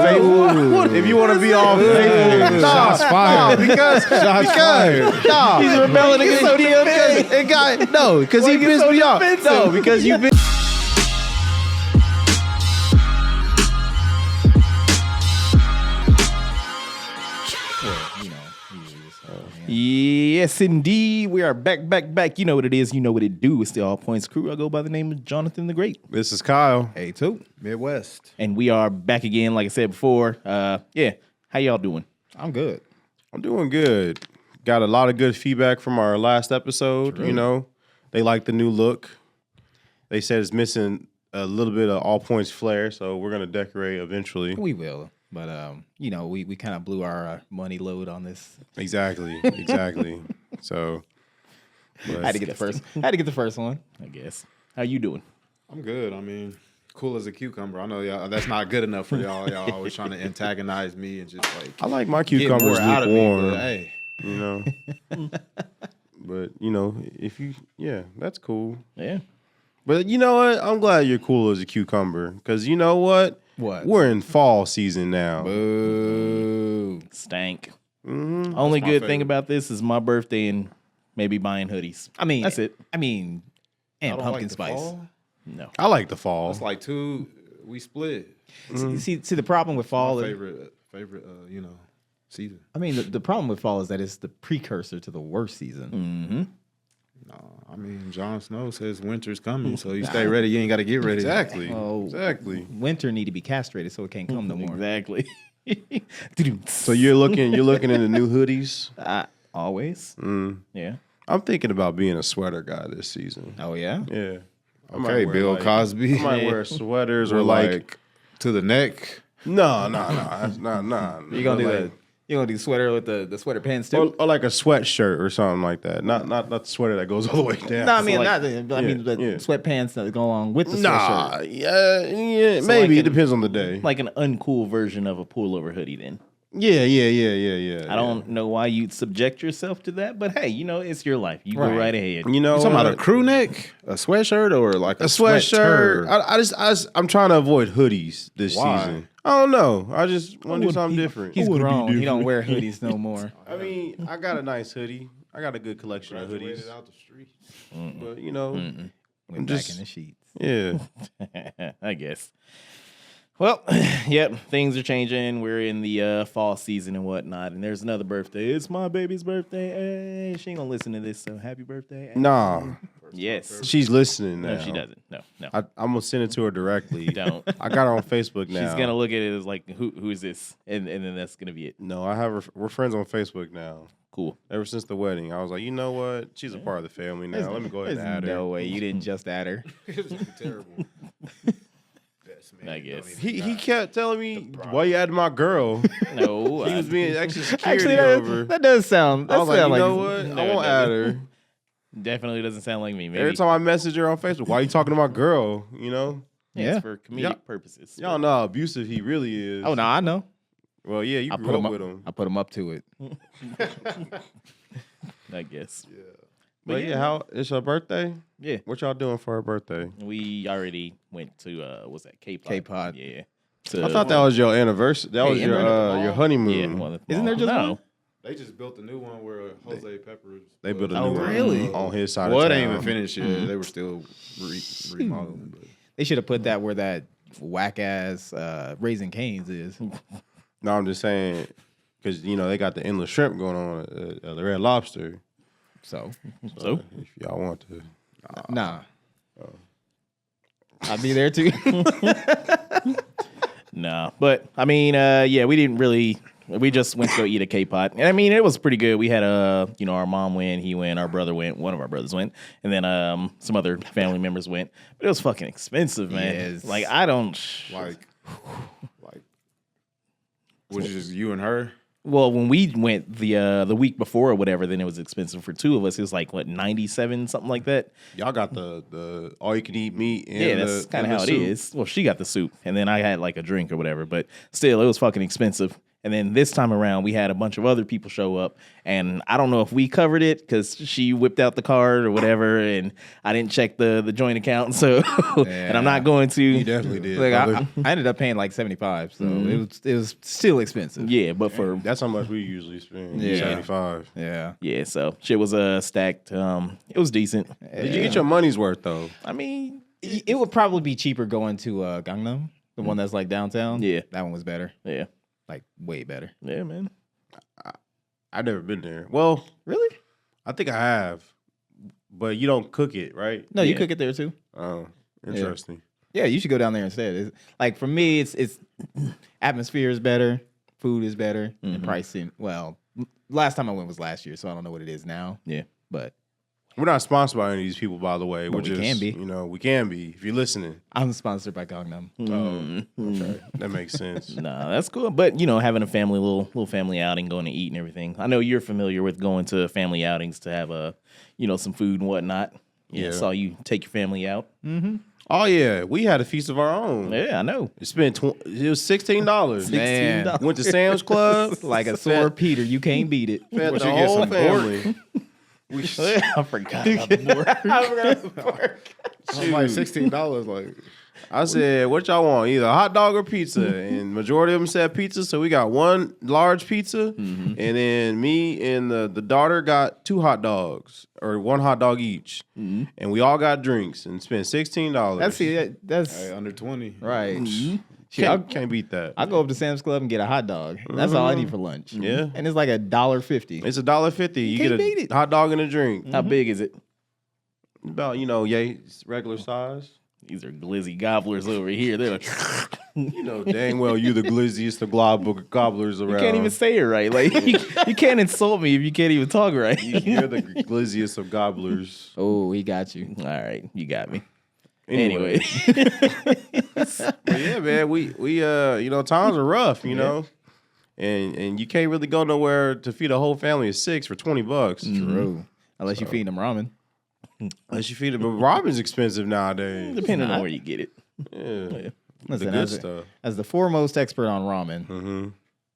faithful, if you want to be all faithful, Shots fired. because He's rebelling against DMK. because he pissed me off. No, because you've been. Yes, indeed. We are back. You know what it is. You know what it do. It's the All Points crew. I go by the name of Jonathan the Great. This is Kyle. Hey, too. Midwest. And we are back again, like I said before. Yeah. How y'all doing? I'm good. I'm doing good. Got a lot of good feedback from our last episode. True. You know, they like the new look. They said it's missing a little bit of All Points flair, so we're gonna decorate eventually. We will. But, we kind of blew our money load on this. Exactly. So, I had to get the first one, I guess. How you doing? I'm good. I mean, cool as a cucumber. I know y'all. That's not good enough for y'all. Y'all always trying to antagonize me and just like I like my get cucumbers more out of me. lukewarm. But, hey, You know, but if you, that's cool. Yeah. But you know what? I'm glad you're cool as a cucumber because you know what? What? We're in fall season now. Boo. Stank. Mm-hmm. Only my good thing favorite. about this is my birthday and maybe buying hoodies. I mean, That's it. and I don't pumpkin like the spice. fall. No. I like the fall. It's like we split. See, the problem with fall My is, favorite, season. I mean, the problem with fall is that it's the precursor to the worst season. Mm-hmm. No, I mean, Jon Snow says winter's coming, so you stay ready. You ain't got to get ready. Exactly. Oh. Exactly. Winter need to be castrated so it can't come no more. Exactly. So you're looking into new hoodies. Always. Yeah. I'm thinking about being a sweater guy this season. Oh, yeah? Yeah. I might Okay, wear, Bill like- Cosby. I might wear sweaters or Or like to the neck. no. That's not. You're going to do sweater with the sweater pants, too? or like a sweatshirt or something like that. Not the sweater that goes all the way down. No, I mean, like- the yeah. sweatpants that go along with the Nah, sweatshirt. yeah, So maybe like it depends on the day. Like an uncool version of a pullover hoodie then. Yeah. I don't know why you'd subject yourself to that, but hey, it's your life. You go Right. right ahead. You know, You talking about a crew neck, a sweatshirt, or like a sweatshirt. sweater? I'm trying to avoid hoodies this Why? season. I don't know. I just want to do something different. He's grown. He don't wear hoodies no more. I mean, I got a nice hoodie. I got a good collection of hoodies. Graduated out the street. But Went just- back in the sheets. yeah. I guess. Well, yep, things are changing. We're in the fall season and whatnot, and there's another birthday. It's my baby's birthday. Hey, she ain't gonna listen to this, so happy birthday. Nah, Yes. she's listening now. No, she doesn't. No. I'm gonna send it to her directly. Don't. I got her on Facebook now. She's gonna look at it as like, who is this? And then that's gonna be it. No, I have her. We're friends on Facebook now. Cool. Ever since the wedding, I was like, you know what? She's a part of the family now. Let me go ahead and add her. No way. You didn't just add her. It was terrible. I guess. He kept telling me, why you adding my girl? No. He was being extra security Actually, over. that does sound. I That was like, you sound know like what? No, I it won't add doesn't. her. Definitely doesn't sound like me. Maybe. Every time I message her on Facebook, why you talking to my girl? You know? Yeah, Yeah. for comedic Y'all- purposes. Y'all know how abusive he really is. Oh no, I know. Well, yeah, you I grew put him up up. with him. I put him up to it. I guess. But yeah, how it's her birthday? Yeah. What y'all doing for her birthday? We already went to what's that? K-pop. K-pop. Yeah. I thought that was your anniversary. That was your anniversary. your honeymoon. Yeah. Well, Isn't there just no. one? They just built a new one where Jose Peppers. They built a Oh, new really? one on his side Well, of it town. ain't even finished yet. They were still remodeling. But They should have put that where that whack ass Raising Cane's is. No, I'm just saying because they got the endless shrimp going on at the Red Lobster. So So? If y'all want to, nah. I'll be there too. No. But I mean, yeah, we didn't really. We just went to go eat a K-pot. And I mean, it was pretty good. We had our mom went, he went, our brother went, one of our brothers went, and then some other family members went. But it was fucking expensive, man. Yes. Like I don't like, was it just you and her? Well, when we went the week before or whatever, then it was expensive for two of us. It was like what, 97, something like that. y'all got the all you can eat meat. And Yeah, that's kind of how it soup. is. Well, she got the soup, and then I had like a drink or whatever. But still, it was fucking expensive. And then this time around, we had a bunch of other people show up, and I don't know if we covered it because she whipped out the card or whatever, and I didn't check the joint account. So, and I'm not going to. You definitely did. Like brother. I ended up paying like $75, so it was still expensive. Yeah, but for That's how much we usually spend. Yeah. 75. Yeah. so shit was stacked. It was decent. Did you get your money's worth though? I mean, It would probably be cheaper going to Gangnam, the one that's like downtown. Yeah. That one was better. yeah, Like way better. man. I've never been there. Well, Really? I think I have, but you don't cook it, right? No, you Yeah. cook it there too. Oh, interesting. Yeah, you should go down there instead. Like for me, it's atmosphere is better, food is better, and pricing. Well, last time I went was last year, so I don't know what it is now. Yeah. But We're not sponsored by any of these people, by the way. But We're we just, can be. we can be if you're listening. I'm sponsored by Gangnam. Okay, that makes sense. Nah, that's cool. But having a family, little family outing, going to eat and everything. I know you're familiar with going to family outings to have some food and whatnot. Yeah, Yeah. saw you take your family out. Oh yeah, we had a feast of our own. Yeah, I know. It spent it was $16. Man. $16. Went to Sam's Club. Like a sore Peter, you can't beat it. Fed What the you get, whole some family. I forgot about the pork. I'm like $16. Like, I said, "What y'all want? Either a hot dog or pizza?" And majority of them said pizza, so we got one large pizza, and then me and the daughter got 2 hot dogs or 1 hot dog each, and we all got drinks and spent $16. That's hey, under 20. right. Shit, Can't beat that. I'll go up to Sam's Club and get a hot dog. That's all I need for lunch. Yeah. And it's like $1.50. It's $1.50. You can't get beat a it. hot dog and a drink. How big is it? About regular size. These are glizzy gobblers over here. They're like, You know dang well you the glizziest of gobblers around. you can't even say it right. Like you can't insult me if you can't even talk right. You're the glizziest of gobblers. Oh, he got you. All right, you got me. Anyway. But yeah, man, we times are rough, you know. And you can't really go nowhere to feed a whole family of 6 for $20. True. Unless you feed them ramen. Unless you feed them, but ramen's expensive nowadays. Depending on where you get it. Yeah. Listen, The good as, stuff. as the foremost expert on ramen, Mm-hmm.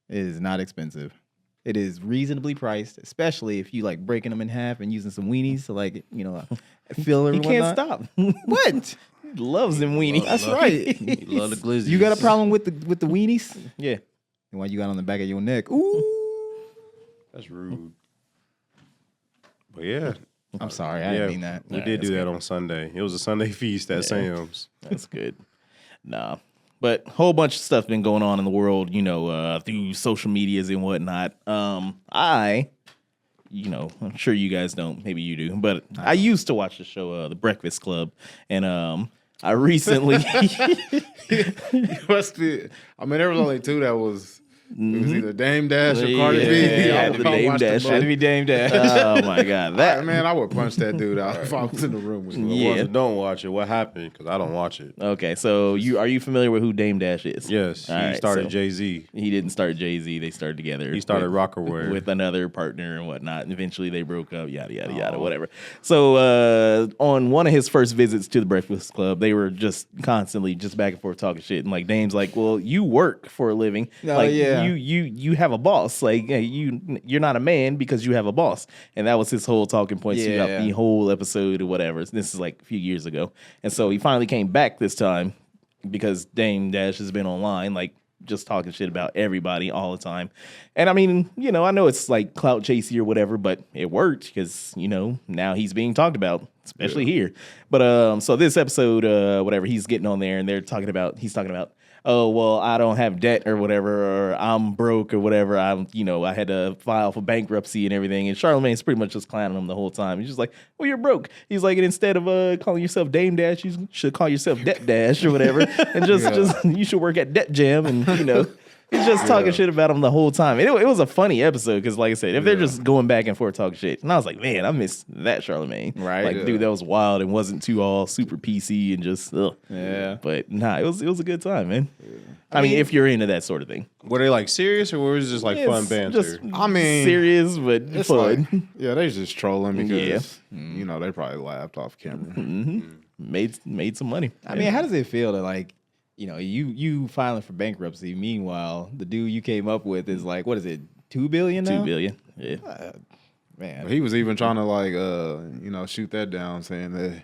it is not expensive. It is reasonably priced, especially if you like breaking them in half and using some weenies to fill He everyone. can't stop. What? He loves them weenies. That's right. You love the glizzies. You got a problem with the weenies? Yeah. The one you got on the back of your neck. Ooh. That's rude. But yeah. I'm sorry, I didn't mean that. We did do that on Sunday. It was a Sunday feast at Sam's. That's good. Nah. But a whole bunch of stuff been going on in the world, through social medias and whatnot. I'm sure you guys don't. Maybe you do. But I used to watch the show, The Breakfast Club. And I recently... Must be. I mean, there was only 2 that was. It was either Dame Dash or Cardi B. Yeah, I the don't Dame watch Dash. both. Had to be Dame Dash. Oh, my God. That Man, I would punch that dude out if I was in the room with him. The Yeah. ones that don't watch it, what happened? Because I don't watch it. Okay, so are you familiar with who Dame Dash is? Yes, All he right, started so Jay-Z. He didn't start Jay-Z. They started together. He started with, Rockaware. with another partner and whatnot. And eventually they broke up, yada, yada, yada, whatever. So on one of his first visits to the Breakfast Club, they were just constantly just back and forth talking shit. And like Dame's like, well, you work for a living. Oh, like yeah. you have a boss. Like you're not a man because you have a boss. And that was his whole talking point throughout Yeah. the whole episode or whatever. This is like a few years ago. And so he finally came back this time because Dame Dash has been online, like just talking shit about everybody all the time. And I mean, I know it's like clout chasey or whatever, but it worked because, now he's being talked about, especially here. But so this episode, whatever, he's getting on there and he's talking about, oh, well, I don't have debt or whatever, or I'm broke or whatever. I had to file for bankruptcy and everything. And Charlamagne's pretty much just clowning him the whole time. He's just like, well, you're broke. He's like, and instead of calling yourself Dame Dash, you should call yourself Debt Dash or whatever. And just you should work at Debt Jam. And, he's just talking shit about him the whole time. And it was a funny episode because, like I said, if they're just going back and forth talking shit. And I was like, man, I miss that Charlamagne. Right. Like, dude, that was wild and wasn't too all super PC and just, ugh. Yeah. But nah, it was a good time, man. I mean, if you're into that sort of thing. Were they like serious or was it just like fun It's banter? Just I mean, serious, but It's fun. like, yeah, they just trolling because, they probably laughed off camera. Made some money. I mean, how does it feel to like you filing for bankruptcy. Meanwhile, the dude you came up with is like, what is it, $2 billion now? $2 billion. Yeah. Man, He was even trying to like, shoot that down, saying that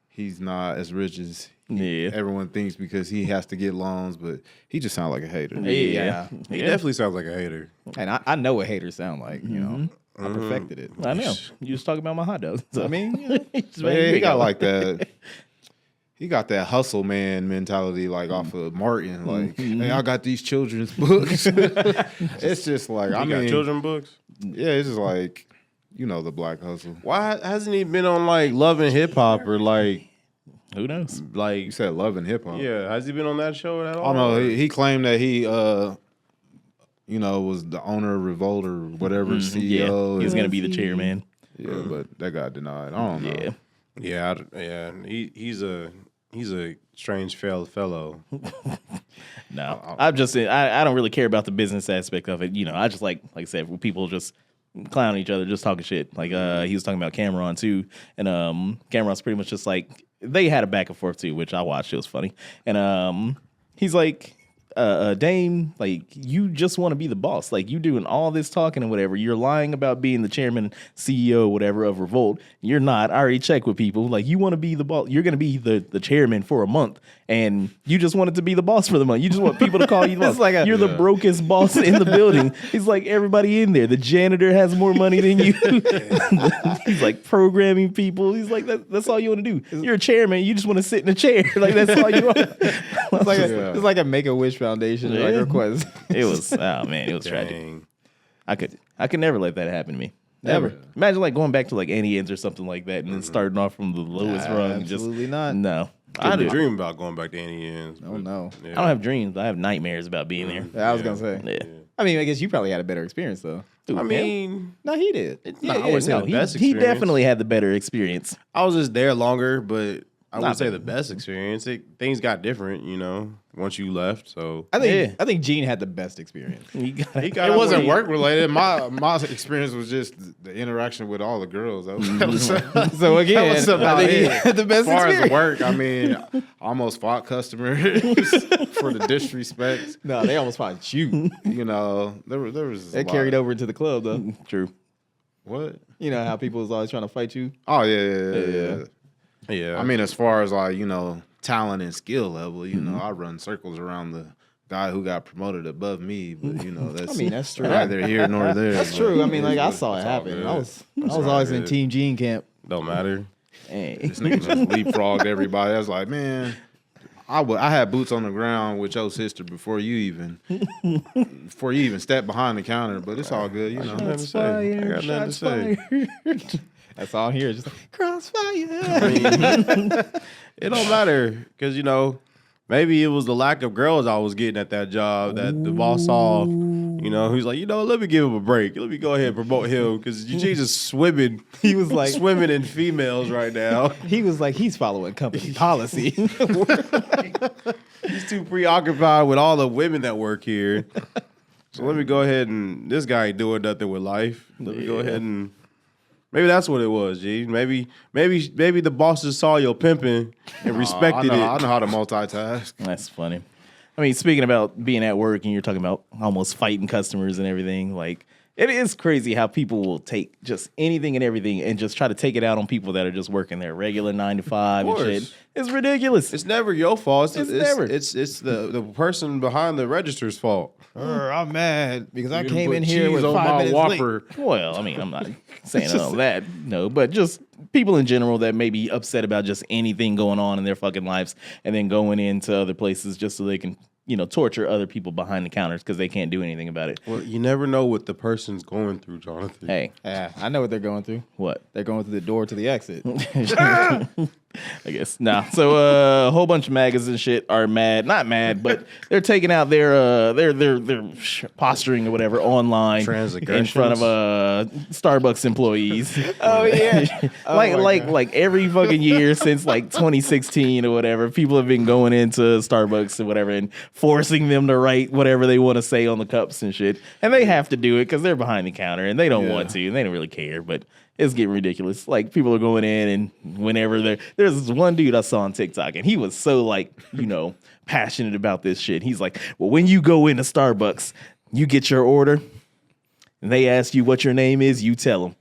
he's not as rich as everyone thinks because he has to get loans. But he just sounds like a hater. yeah. He definitely sounds like a hater. And I know what haters sound like. You know, I perfected it. I know. You was talking about my hot dogs. So. I mean, He got like that. He got that hustle man mentality, like off of Martin. Like, hey, I got these children's books. It's just like, He got children books. Yeah, it's just like, the black hustle. Why hasn't he been on like Love and Hip Hop or like Who knows? like You said Love and Hip Hop. yeah? Has he been on that show at all? Oh no, he claimed that he, was the owner of Revolt or whatever CEO. He's gonna be the chairman. Yeah, but that got denied. I don't know. Yeah. Yeah. He's a strange fellow. No, I don't really care about the business aspect of it. I just like I said, when people just clowning each other, just talking shit. Like he was talking about Cameron too, and Cameron's pretty much just like they had a back and forth too, which I watched. It was funny, and he's like. Dame, like you just want to be the boss. Like you doing all this talking and whatever. You're lying about being the chairman, CEO, whatever of Revolt. You're not. I already checked with people. Like you want to be the boss. You're going to be the chairman for a month, and you just wanted to be the boss for the month. You just want people to call you the boss. You're the brokest boss in the building. He's like everybody in there. The janitor has more money than you. He's like programming people. He's like that's all you want to do. You're a chairman. You just want to sit in a chair. Like that's all you want. It's like a Make-A-Wish Foundation like request. It was it was tragic. Dang. I could never let that happen to me. Never. Imagine like going back to like Annie Ann's or something like that, and then starting off from the lowest rung. Absolutely not. No. I had a Couldn't do it. dream about going back to Annie Ann's. Oh no. Yeah. I don't have dreams. I have nightmares about being there. Yeah, I was gonna say. Yeah. I mean, I guess you probably had a better experience though. Dude, I mean, No, he did. I wouldn't say the best he experience. definitely had the better experience. I was just there longer, but I wouldn't say bad. the best experience. Things got different, once you left. So I think Gene had the best experience. he got It wasn't work related. My experience was just the interaction with all the girls. That was So again, That was about I think he it. had the best as far experience. as work, I mean, I almost fought customers for the disrespect. No, they almost fought you. There was That carried over into the club though. True. What? You know how people was always trying to fight you. Oh yeah. Yeah. I mean, as far as like talent and skill level, I run circles around the guy who got promoted above me, but that's that's true. neither here nor there. That's but true. I mean, like I it's saw it all happen. good. I was all always in good. Team Gene camp. don't matter. Hey. This nigga just leapfrogged everybody. I was like, man, I had boots on the ground with your sister before you even stepped behind the counter. But it's all good, I got nothing to say. I got nothing to say. That's all here. Just like crossfire. I mean, it don't matter because maybe it was the lack of girls I was getting at that job that the boss saw. He's like, let me give him a break. Let me go ahead and promote him because Eugene's just swimming. He was like swimming in females right now. he was like he's following company policy. He's too preoccupied with all the women that work here. So let me go ahead and this guy ain't doing nothing with life. Let me go ahead and maybe that's what it was, G. Maybe the bosses saw your pimping and respected I it. know how to multitask. That's funny. I mean, speaking about being at work and you're talking about almost fighting customers and everything, like it is crazy how people will take just anything and everything and just try to take it out on people that are just working their regular 9 to 5 and shit. course. It's ridiculous. It's never your fault. It's never. It's the person behind the register's fault. I'm mad because I You came put in here cheese with on 5 my minutes Whopper. Well, I mean, I'm not saying all that, no, but just people in general that may be upset about just anything going on in their fucking lives and then going into other places just so they can, torture other people behind the counters because they can't do anything about it. Well, you never know what the person's going through, Jonathan. Hey, Yeah, I know what they're going through. what? They're going through the door to the exit. I guess. Nah. So a whole bunch of maggots and shit are not mad, but they're taking out their posturing or whatever online in front of Starbucks employees. Oh yeah. like every fucking year since like 2016 or whatever, people have been going into Starbucks or whatever and forcing them to write whatever they want to say on the cups and shit. And they have to do it because they're behind the counter and they don't want to and they don't really care, but it's getting ridiculous. Like people are going in and whenever there's this one dude I saw on TikTok and he was so like, passionate about this shit. He's like, well, when you go into Starbucks, you get your order, and they ask you what your name is, you tell them,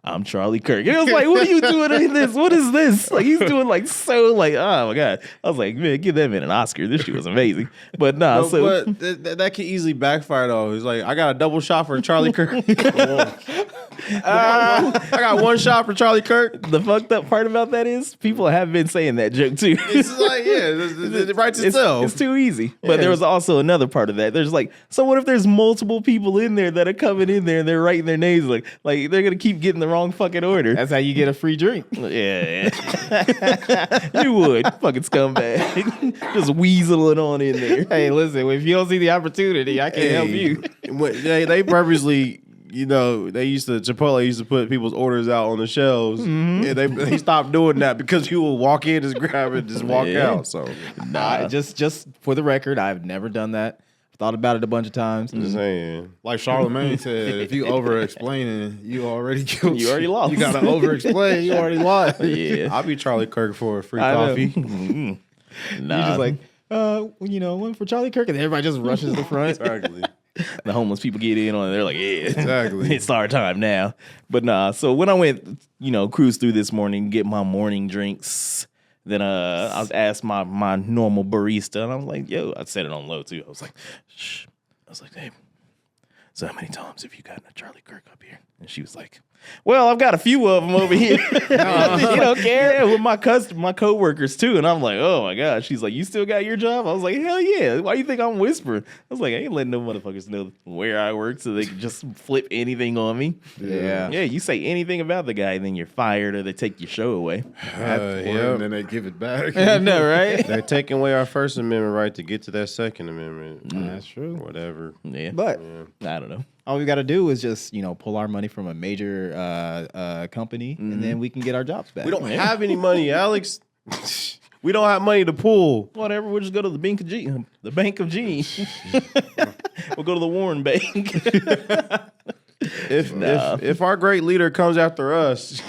I'm Charlie Kirk. And I was like, what are you doing in this? What is this? Like, he's doing like so like, oh my God. I was like, man, give that man an Oscar. This shit was amazing. But nah, but that could easily backfire though. It's like, I got a double shot for Charlie Kirk. I got one shot for Charlie Kirk. the fucked up part about that is people have been saying that joke too. It's like, it writes itself. It's too easy. But there was also another part of that. There's like, so what if there's multiple people in there that are coming in there and they're writing their names like they're gonna keep getting the wrong fucking order. That's how you get a free drink. Yeah. You would. Fucking scumbag. Just weaseling on in there. Hey, listen, if you don't see the opportunity, I can't help you. They purposely, Chipotle used to put people's orders out on the shelves. And they stopped doing that because people would walk in, just grab it, just walk out. So Just for the record, I've never done that. Thought about it a bunch of times. just saying. Like Charlamagne said, if you over-explaining, you already guilty. You already lost. You got to over-explain, you already lost. Yeah. I'll be Charlie Kirk for a free I know. coffee. Nah. You're just like, one for Charlie Kirk, and everybody just rushes to the front. Exactly. The homeless people get in on it. They're like, yeah, Exactly. it's our time now. But nah, so when I went, cruise through this morning, get my morning drinks, then I was asked my normal barista, and I was like, yo, I set it on low too. I was like, shh. I was like, hey, so how many times have you gotten a Charlie Kirk up here? And she was like, well, I've got a few of them over here. You don't care? Yeah, with my coworkers too. And I'm like, oh my God. She's like, you still got your job? I was like, hell yeah. Why do you think I'm whispering? I was like, I ain't letting no motherfuckers know where I work so they can just flip anything on me. Yeah. Yeah, you say anything about the guy, then you're fired or they take your show away. And then they give it back. I know, right? They're taking away our First Amendment right to get to that Second Amendment. That's true. Whatever. Yeah. But I don't know. all we got to do is just, pull our money from a major company, and then we can get our jobs back. We don't have any money, Alex. We don't have money to pull. Whatever, we'll just go to the Bank of Gene. The Bank of Gene. We'll go to the Warren Bank. If our great leader comes after us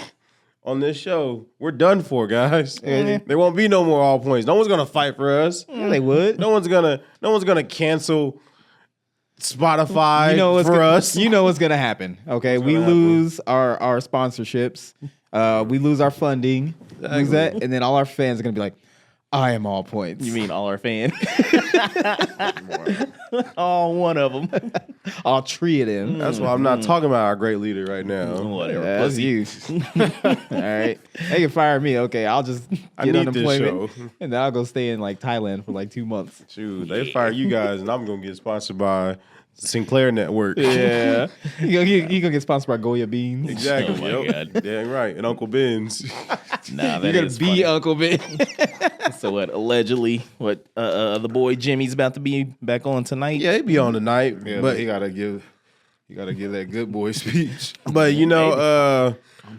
on this show, we're done for, guys. There won't be no more all points. No one's gonna fight for us. Yeah, they would. No one's gonna cancel Spotify for us. You know what's gonna happen. Okay, we lose our sponsorships. We lose our funding. Lose that, and then all our fans are gonna be like, I am all points. You mean all our fans? All one of them. all three of them. That's why I'm not talking about our great leader right now. Whatever. That's you. All right. They can fire me. Okay, I'll just get need this unemployment, show. and then I'll go stay in like Thailand for like 2 months. Shoot, they fire you guys, and I'm gonna get sponsored by Sinclair Network. Yeah, you gonna get sponsored by Goya Beans. Exactly. Oh my Yep. Damn right. And Uncle Ben's. Nah, You're that gonna is be funny. Uncle Ben. So what? Allegedly, the boy Jimmy's about to be back on tonight. Yeah, he'd be on tonight. Yeah, but he gotta give that good boy speech. But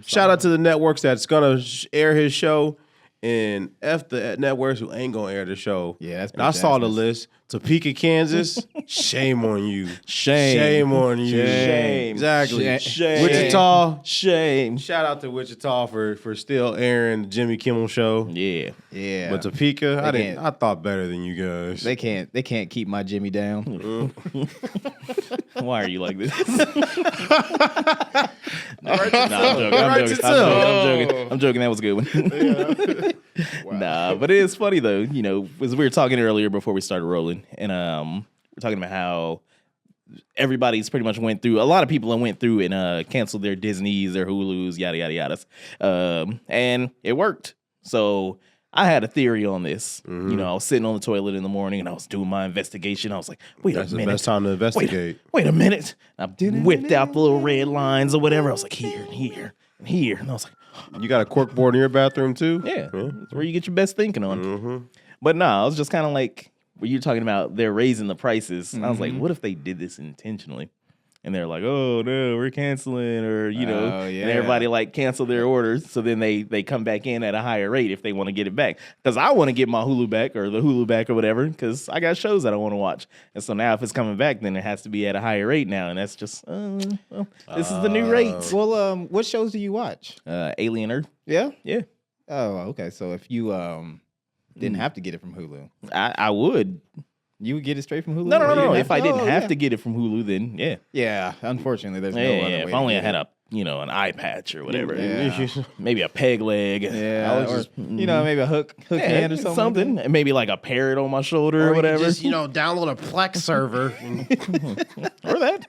shout out to the networks that's gonna air his show, and F the networks who ain't gonna air the show. Yeah, that's and I saw the bitch-assness. list. Topeka, Kansas. Shame on you. Shame. Shame on you. Shame. Exactly. Shame. Wichita. Shame. Shout out to Wichita for still airing the Jimmy Kimmel show. Yeah. Yeah, But Topeka, can't. I thought better than you guys. they can't keep my Jimmy down. Why are you like this? Writes itself. I'm joking. That was a good one. Nah, but it is funny though. As we were talking earlier before we started rolling, and we're talking about how everybody's pretty much went through. A lot of people went through and canceled their Disneys, their Hulus, yada yada yadas, and it worked. So I had a theory on this. I was sitting on the toilet in the morning and I was doing my investigation. I was like, wait That's a the minute. best time to investigate. Wait a minute. I whipped out the little red lines or whatever. I was like, here and here and here. And I was like, You got a cork board in your bathroom too? yeah, that's where you get your best thinking on. But no, I was just kind of like, when you're talking about they're raising the prices, I was like, what if they did this intentionally? And they're like, oh no, we're canceling, or yeah. and everybody like cancel their orders, so then they come back in at a higher rate if they want to get it back. Because I want to get my Hulu back or the Hulu back or whatever, because I got shows that I want to watch. And so now if it's coming back, then it has to be at a higher rate now, and that's just this is the new rate. Well, what shows do you watch? Alien Earth, Yeah. yeah. Oh, okay. So if you Didn't have to get it from Hulu. I would. You would get it straight from Hulu? No. You If I didn't have yeah. to get it from Hulu, then yeah. Yeah, unfortunately, there's no Yeah, other yeah. way If only to I get had it. an eye patch or whatever. Yeah. Maybe a peg leg. Yeah, I was or, just- maybe a hook hand or something. And maybe like a parrot on my shoulder or whatever. Just download a Plex server. or that.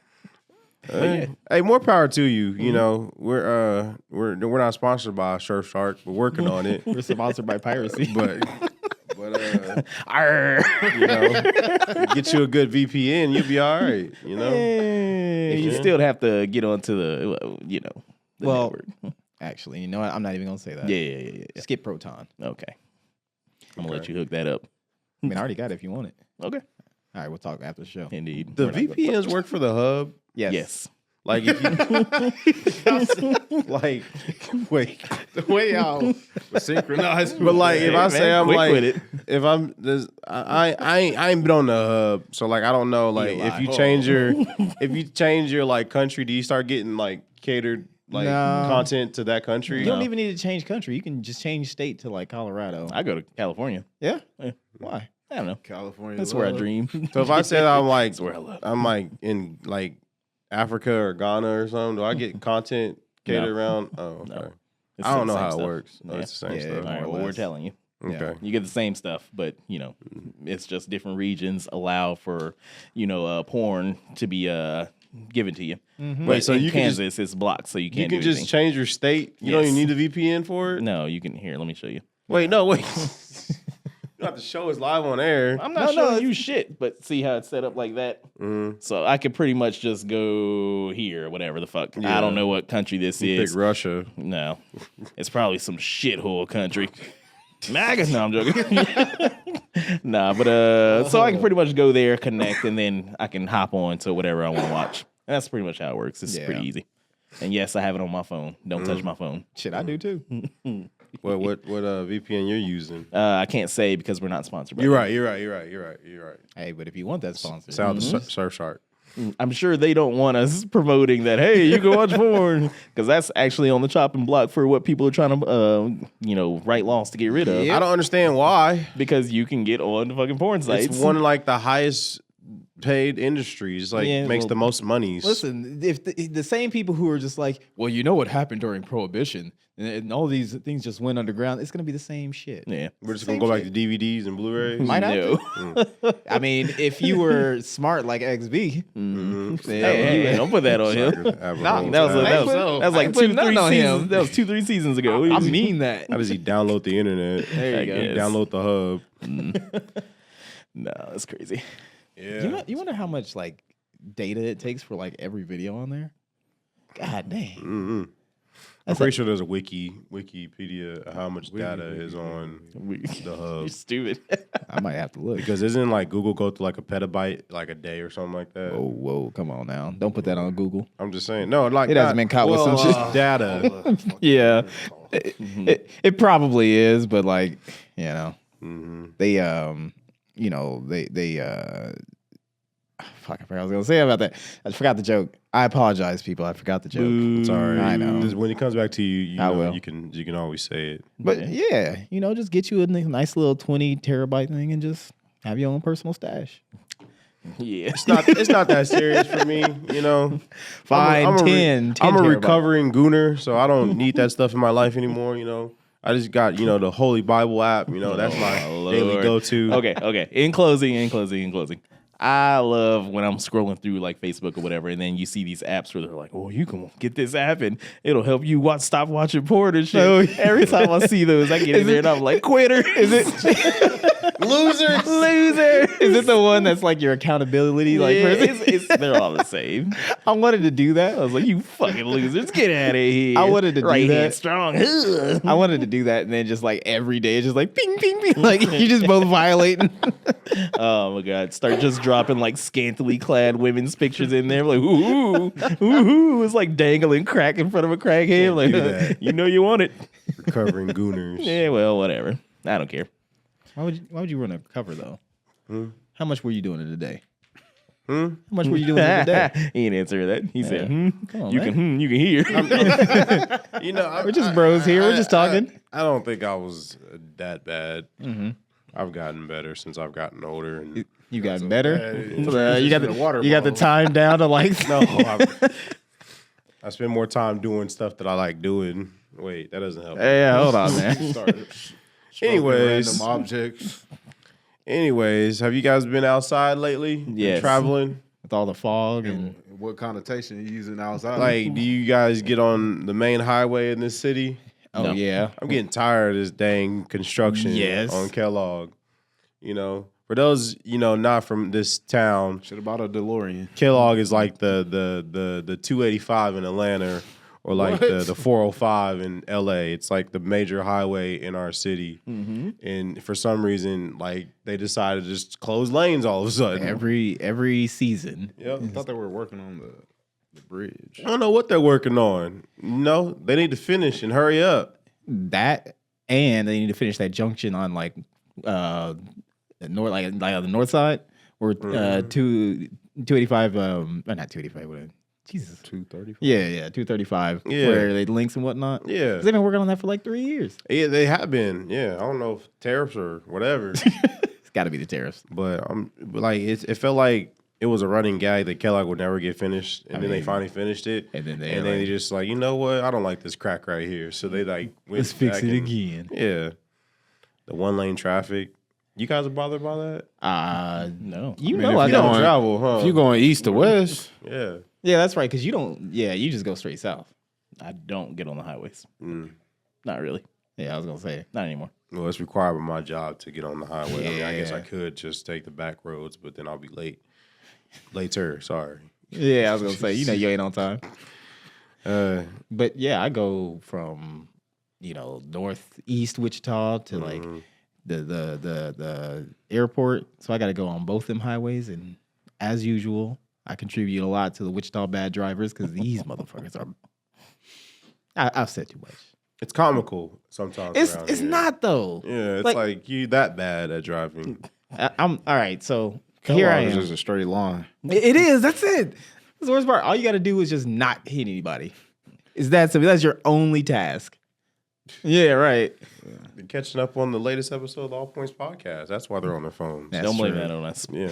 Hey, more power to you. You know, we're not sponsored by Surfshark. We're working on it, We're sponsored by piracy. but Arr. get you a good VPN, you'll be all right. You know, You still have to get onto the the Well, network. actually, you know what? I'm not even going to say that. Yeah. Skip Proton. Okay. I'm gonna let you hook that up. I mean, I already got it if you want it. Okay. All right, we'll talk after the show. Indeed. the VPNs work for the hub. Yes. Like if you like, wait, The way y'all synchronized. but like if I say I'm quick like, with it. if I'm this, I ain't been on the hub, so like I don't know. Like if you change your like country, do you start getting like catered like No. content to that country? You don't even need to change country. You can just change state to like Colorado. I go to California. Yeah? Yeah. Why? I don't know. California. That's where I love. dream. So if I said I'm like, That's where I love. I'm like in like Africa or Ghana or something, do I get content catered around? Oh, okay. No. It's I don't the know same how stuff. it works. Oh, Yeah. it's the same Yeah, stuff. All right, more or well, we're less. telling you. Okay. You get the same stuff, but it's just different regions allow for porn to be given to you. Wait, so in you can just, Kansas it's blocked, so you you can't can do just anything. change your state? You don't even Yes. need a VPN for it? No, you can. Here, let me show you. Wait, no, wait. You have to show us live on air. I'm not showing you shit, but see how it's set up like that. Mhm. So I could pretty much just go here, whatever the fuck. Yeah. I don't know what country this You is. pick Russia. No, it's probably some shithole country. MAGA? No, I'm joking. Nah, but so I can pretty much go there, connect, and then I can hop on to whatever I want to watch. And that's pretty much how it works. It's Yeah. pretty easy. And yes, I have it on my phone. Don't touch my phone. Shit, I do too. What VPN you're using? I can't say because we're not sponsored by You're them. right. You're right. Hey, but if you want that sponsor, Sound the Surfshark. I'm sure they don't want us promoting that. Hey, you can watch porn because that's actually on the chopping block for what people are trying to, write laws to get rid of. I don't understand why. Because you can get on the fucking porn sites. It's one of like the highest paid industries. Like Yeah, makes well, the most money. listen, if the same people who are just like, well, you know what happened during Prohibition, and all these things just went underground, it's gonna be the same shit. Yeah. We're just gonna go back to DVDs and Blu-rays. Might have No. to. I mean, if you were smart like XB, Hey, don't put that on him. Nah, That was like put 2-3 nothing on seasons. him. That was 2-3 seasons ago. I mean that. How does he download the internet? There I you go. guess. Download the hub. No, that's crazy. Yeah. You wonder how much like data it takes for like every video on there? God dang. I'm pretty sure there's a Wikipedia of how much data is on the You're hub. stupid. I might have to look. Because isn't like Google go through like a petabyte like a day or something like that? Whoa, come on now. Don't put that on Google. I'm just saying. No, like It hasn't been caught with some shit. Data. Yeah. It probably is, but like, they fuck, I forgot what I was gonna say about that. I forgot the joke. I apologize, people. I forgot the joke. Sorry. I know. Just when it comes back to you, I know, will. you can always say it. But yeah, just get you a nice little 20 terabyte thing and just have your own personal stash. Yeah. It's not that serious for me, you know. Fine, I'm a 10 I'm a terabyte. recovering gooner, so I don't need that stuff in my life anymore, you know. I just got, the Holy Bible app, that's my daily Lord. go-to. Okay. In closing. I love when I'm scrolling through like Facebook or whatever, and then you see these apps where they're like, "Oh, you can get this app and it'll help you stop watching porn and shit." Oh, yeah. Every time I see those, I get in there and I'm like, "Quitter!" Is it Loser. Is it the one that's like your accountability person? they're all the same. I wanted to do that. I was like, "You fucking losers, get out of here!" I wanted to do right that. hand strong. I wanted to do that, and then just like every day, it's just like ping, ping, ping. Like you just both violating. Oh my god! Start just dropping like scantily clad women's pictures in there, like ooh, it's like dangling crack in front of a crackhead. Like do that. you want it. Recovering gooners. Yeah, well, whatever. I don't care. Why would you run a cover though? How much were you doing it a day? How much were you doing it a day? He didn't answer that. He said, Come on, you man. can hear." We're just bros here. We're just talking. I don't think I was that bad. I've gotten better since I've gotten older. And You gotten better? You got the time down to like no, I spend more time doing stuff that I like doing. Wait, that doesn't help. Yeah, hold on, man. Anyways. random objects. Anyways, have you guys been outside lately? Yes. Traveling? With all the fog and What connotation you using outside? Like, do you guys get on the main highway in this city? oh No. yeah. I'm getting tired of this dang construction Yes. on Kellogg. You know, for those, not from this town, Should have bought a DeLorean. Kellogg is like the 285 in Atlanta or like What? the 405 in LA. It's like the major highway in our city. Mm-hmm. And for some reason, like they decided to just close lanes all of a sudden. Every season. Yep. I thought they were working on the bridge. I don't know what they're working on. No, they need to finish and hurry up. That and they need to finish that junction on like the north like on the north side or 285 not 285 what Jesus 230. yeah 235 Yeah. where they links and whatnot. Yeah. 'Cause they've been working on that for like 3 years. Yeah, they have been. Yeah, I don't know if tariffs or whatever, It's got to be the tariffs. but like it felt like it was a running gag that Kellogg would never get finished, and then they mean, finally finished it, and then they and like, they just like, you know what, I don't like this crack right here, so they like went let's fix back it and- again. Yeah, the 1-lane traffic. You guys are bothered by that? No. You I mean, know if I you don't. don't- travel, huh? If you're going east to west, Yeah. Yeah, that's right. Because you don't. Yeah, you just go straight south. I don't get on the highways. Mm. Not really. Yeah, I was gonna say. Not anymore. Well, it's required by my job to get on the highway. I mean, I guess I Yeah. could just take the back roads, but then I'll be late. Later, sorry. Yeah, I was gonna say. You know, you ain't on time. Uh, But yeah, I go from northeast Wichita to like mhm. the airport. So I got to go on both them highways, and as usual, I contribute a lot to the Wichita bad drivers because these motherfuckers are. I've said too much. It's comical sometimes. around It's here. not though. Yeah, it's Like- like you that bad at driving. I'm all right. So here I Kellogg is am. just a straight line. It is. That's it. That's the worst part. All you got to do is just not hit anybody. Is that simple? That's your only task. Yeah, right. They're catching up on the latest episode of the All Points podcast. That's why they're on their phones. That's Don't blame true. that on us. Yeah.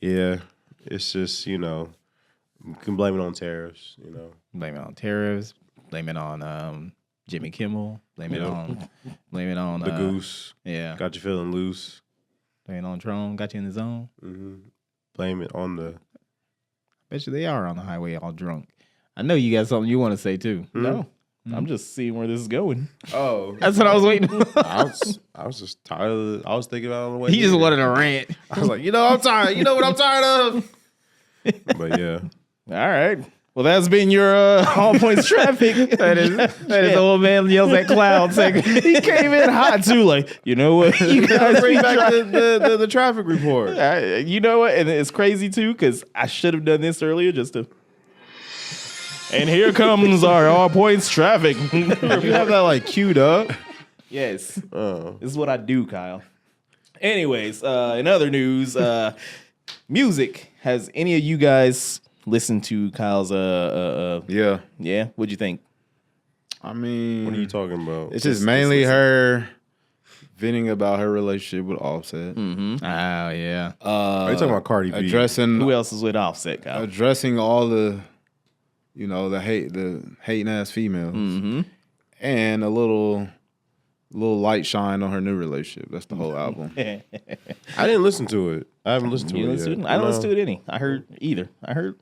Yeah. It's just, you can blame it on tariffs, Blame it on tariffs. Blame it on Jimmy Kimmel. Blame it Yep. on. Blame it on The goose Yeah. got you feeling loose. Blame it on Tron. Got you in the zone. Hmm. Blame it on the. Bet you they are on the highway all drunk. I know you got something you want to say too. No. I'm just seeing where this is going. Oh. That's what I was waiting for. I was just tired of it. I was thinking about it on the way. He just here. wanted to rant. I was like, I'm tired. You know what I'm tired of? But yeah. All right. Well, that's been your all points traffic. That is old man yells at clouds. Like, He came in hot too. Like, you know what? You guys Bring be back the traffic report. You know what? And it's crazy too because I should have done this earlier just to. And here comes our all points traffic. You have that like queued up. Yes, Oh. this is what I do, Kyle. Anyways, in other news, music. Has any of you guys listened to Kyle's? Yeah. Yeah. What'd you think? I mean, What are you talking about? it's just mainly her venting about her relationship with Offset. oh yeah. Are you talking about Cardi B? Addressing Who else is with Offset, Kyle? addressing all the the hating ass females, and a little light shine on her new relationship. That's the whole album. I didn't listen to it. I haven't listened to You it listen yet. to it? I don't listen to it any. I heard either. I heard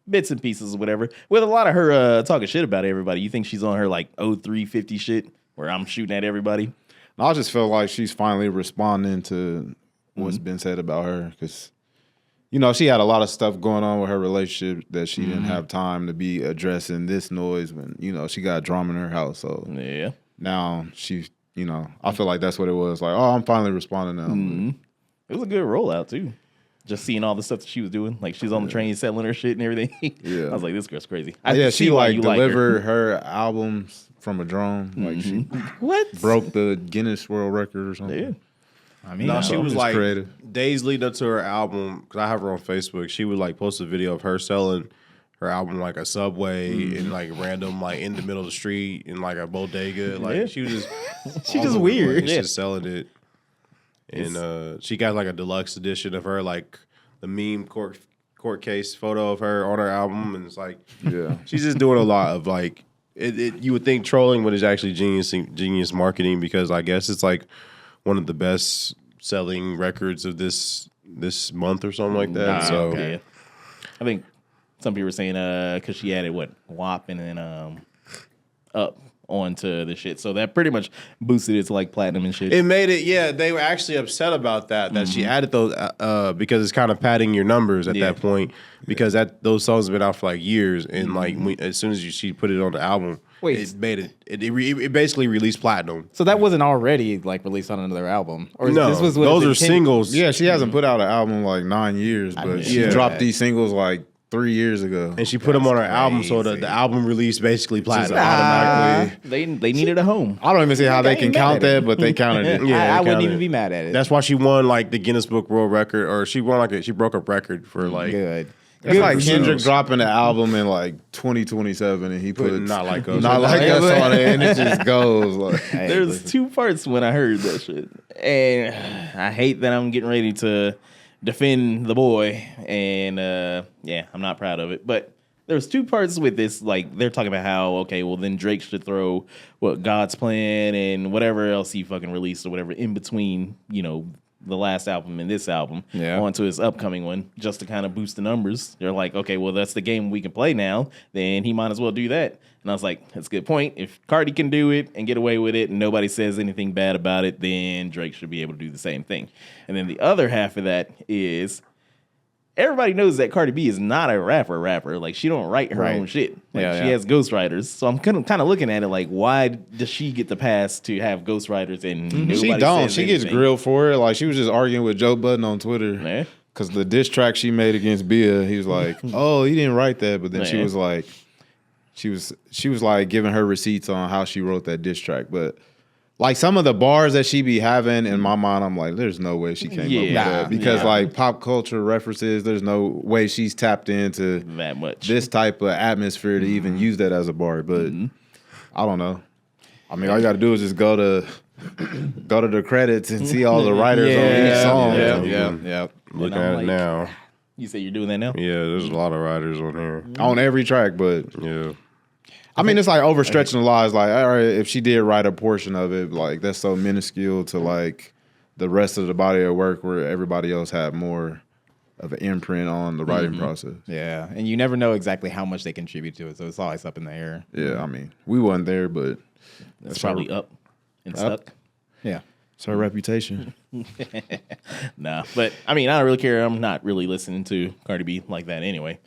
bits and pieces or whatever. With a lot of her talking shit about everybody. You think she's on her like 0350 shit where I'm shooting at everybody? I just feel like she's finally responding to what's been said about her because, she had a lot of stuff going on with her relationship that she didn't have time to be addressing this noise when, she got drama in her house. So Yeah. now she's, I feel like that's what it was. Like, oh, I'm finally responding now. It was a good rollout too. Just seeing all the stuff that she was doing. Like she's on the train selling her shit and everything. Yeah. I was like, this girl's crazy. Yeah, can she see why like you like her. delivered her albums from a drone. Like she What? broke the Guinness World Record or something. Yeah. I mean, No, she was Just like creative. days leading up to her album because I have her on Facebook. She would like post a video of her selling her album like a Subway and like random like in the middle of the street in like a bodega. Like she was just She's just weird. Just selling it. And she got like a deluxe edition of her, like the meme court case photo of her on her album, and it's like she's just doing a lot of like you would think trolling, but it's actually genius marketing, because I guess it's like one of the best selling records of this month or something like that. So I think some people were saying because she added WAP and then Up onto the shit, so that pretty much boosted it to like platinum and shit. It made it, yeah. They were actually upset about that she added those because it's kind of padding your numbers at that point, because those songs have been out for like years, and like as soon as she put it on the album, it made it basically released platinum. So that wasn't already like released on another album, or no, this was those are singles. Yeah, she hasn't put out an album in like 9 years, but she dropped these singles like 3 years ago, and she put them on her album, so the album released basically platinum automatically. They needed a home. I don't even see how they can count that, but they counted it. I wouldn't even be mad at it. That's why she won like the Guinness Book World Record, or she won she broke a record for like. Good. It's like Kendrick dropping the album in like 2027, and he put Not Like Us, Not Like Us on it, and it just goes like. Hey, There's two parts when I heard that shit, and I hate that I'm getting ready to defend the boy, and I'm not proud of it. But there's two parts with this. Like they're talking about how well then Drake should throw God's Plan and whatever else he fucking released or whatever in between, the last album and this album onto his upcoming one, just to kind of boost the numbers. They're like, okay, well that's the game we can play now. Then he might as well do that. And I was like, that's a good point. If Cardi can do it and get away with it and nobody says anything bad about it, then Drake should be able to do the same thing. And then the other half of that is everybody knows that Cardi B is not a rapper. Like she don't write her own shit. Like she has ghostwriters. So I'm kind of looking at it like, why does she get the pass to have ghostwriters and nobody She don't. says She gets anything? grilled for it. Like she was just arguing with Joe Budden on Twitter. Yeah. Because the diss track she made against Bia, he was like, "Oh, he didn't write that," but then she was like, she was like giving her receipts on how she wrote that diss track. But like some of the bars that she be having in my mind, I'm like, there's no way she came up with that, because like pop culture references, there's no way she's tapped into that much this type of atmosphere to even use that as a bar. But I don't know. I mean, all you got to do is just go to the credits and see all the writers on each song. Yeah. Looking at it now. You say you're doing that now? Yeah, there's a lot of writers on here. On every track, but Yeah. I mean, it's like overstretching the law. It's like, all right, if she did write a portion of it, like that's so minuscule to like the rest of the body of work where everybody else had more of an imprint on the writing process. Yeah, and you never know exactly how much they contribute to it, so it's always up in the air. Yeah, I mean, we wasn't there, but That's probably up and stuck. Yeah. it's her reputation. Nah, but I mean, I don't really care. I'm not really listening to Cardi B like that anyway.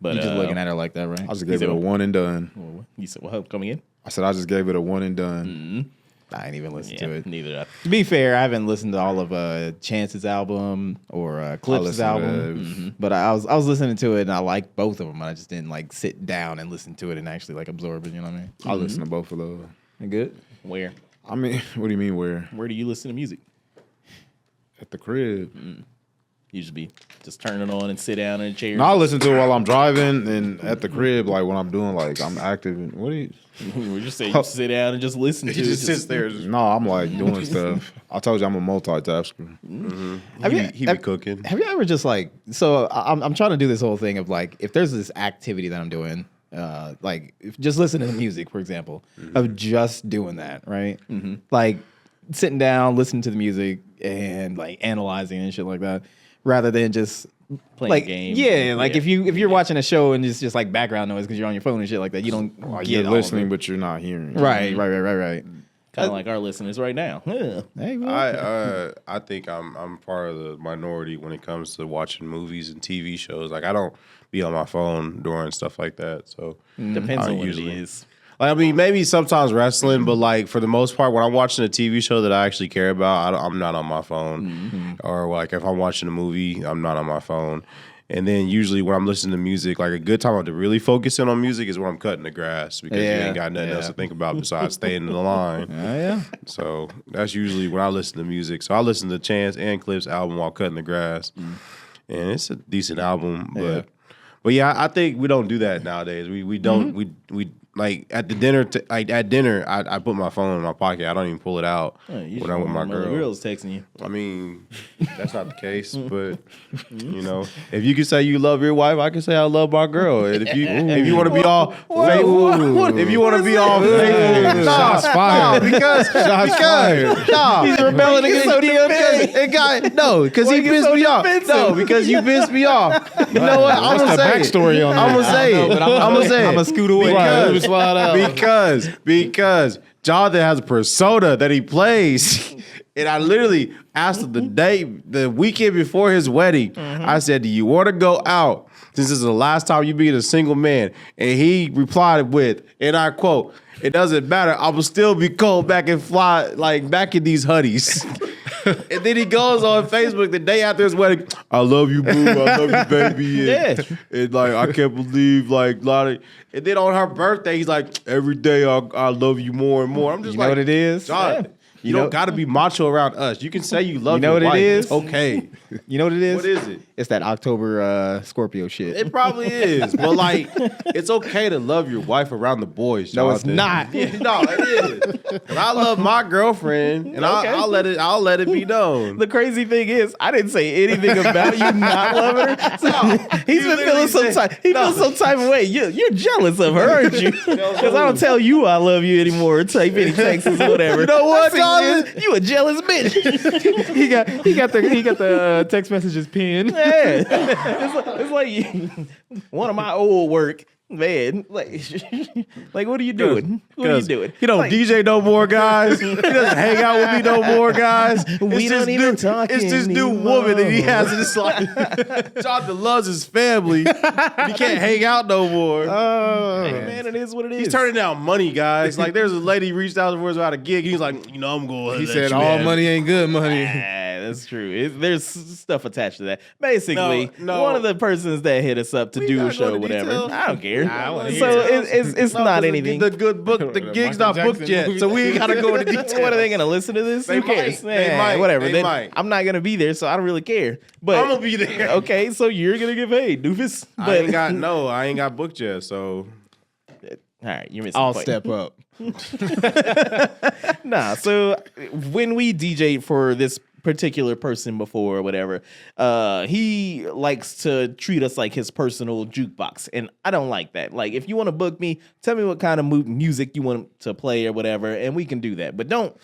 But You're just looking at her like that, right? I just gave it a one and done. You said, well, coming in? I said I just gave it a one and done. I ain't even listened Yeah, to it. neither. To be fair, I haven't listened to all of Chance's album or Clip's listened to album, but I was listening to it and I liked both of them. I just didn't like sit down and listen to it and actually like absorb it. You know what I mean? I listened to both of those. Good. Where? I mean, what do you mean where? Where do you listen to music? At the crib. You should be just turn it on and sit down in a chair. No, I listen to it while I'm driving and at the crib, like when I'm doing like I'm active. And, what do you? We just say you sit down and just listen to He it. just sits there. No, I'm like doing stuff. I told you I'm a multitasker. He be cooking. Have you ever just like I'm trying to do this whole thing of like if there's this activity that I'm doing, like if just listening to music, for example, of just doing that, right? Like sitting down, listening to the music and like analyzing and shit like that, rather than just Playing like a game. Yeah, like if you're watching a show and it's just like background noise because you're on your phone and shit like that, you don't Like get you're all of listening, it. but you're not hearing. Right. Kind of like our listeners right now. Yeah. Hey, well, I think I'm part of the minority when it comes to watching movies and TV shows. Like I don't be on my phone during stuff like that. So Depends on what usually- it is. Like, I mean, maybe sometimes wrestling, but like for the most part, when I'm watching a TV show that I actually care about, I'm not on my phone. Or like if I'm watching a movie, I'm not on my phone. And then usually when I'm listening to music, like a good time to really focus in on music is when I'm cutting the grass because you ain't got nothing else to think about besides staying in the line. yeah. So that's usually when I listen to music. So I listen to Chance and Clip's album while cutting the grass, and it's a decent album. But But yeah, I think we don't do that nowadays. We don't we like at the dinner at dinner I put my phone in my pocket. I don't even pull it out when I'm with my girl. Girl's texting you. I mean, that's not the case, but you know, if you can say you love your wife, I can say I love my girl. And if you want to be all faithful, if you want to be all faithful, Shots fired. because He's rebelling against because he pissed me off. No, because you pissed me off. You know what? I'm gonna say backstory on I'm that? gonna say it. I'm gonna say it. I'm gonna scoot away. Because- slide out. because Jonathan has a persona that he plays. And I literally asked him the weekend before his wedding, I said, do you want to go out since this is the last time you being a single man? And he replied with, and I quote, it doesn't matter, I will still be cold back and fly, like back in these hoodies. And then he goes on Facebook the day after his wedding. I love you, boo. I love you, baby. And like, I can't believe, like, Lottie. And then on her birthday, he's like, every day I love you more and more. I'm just You know what it is? John, you don't got to be macho around us. You can say you love You know your what wife. it is? It's okay. You know what it is? What is it? It's that October Scorpio shit. It probably is. But like, it's okay to love your wife around the boys, No, it's Jonathan. not. No, it is. 'Cause I love my girlfriend, and Okay. I'll let it be known. The crazy thing is, I didn't say anything about you not loving her. So he's been feeling some type. He feels some type of way. You're jealous of her, aren't you? Because I don't tell you I love you anymore. Type any texts or whatever. You know what, I see Jonathan? this, you a jealous bitch. he got the text messages pinned. Yeah, it's like one of my old work. Man, like what are you doing? What are you doing? He don't Like, DJ no more, guys. He doesn't hang out with me no more, guys. We It's don't this even new- talk It's this new anymore. woman that he has in his life. Jonathan loves his family. He can't hang out no more. Hey, man, it is what it is. He's turning down money, guys. Like there's a lady reached out to us about a gig. He's like, you know, I'm going. He said all money ain't good money. That's true. There's stuff attached to that. Basically, No. one of the persons that hit us up to do a gotta go show, into whatever. details. I don't care. I wanna hear So details. it's not anything. The good book, the gig's not Michael booked Jackson yet, movie. so we ain't gotta go into details. What are they gonna listen to this? They Who cares? might. They might. Whatever. They Then might. I'm not gonna be there, so I don't really care. But I'm gonna be there. okay, so you're gonna get paid, doofus. I ain't got booked yet, so all right, you're missing. I'll the point. step up. Nah, so when we DJ'd for this particular person before or whatever, he likes to treat us like his personal jukebox, and I don't like that. Like, if you want to book me, tell me what kind of music you want to play or whatever, and we can do that. But don't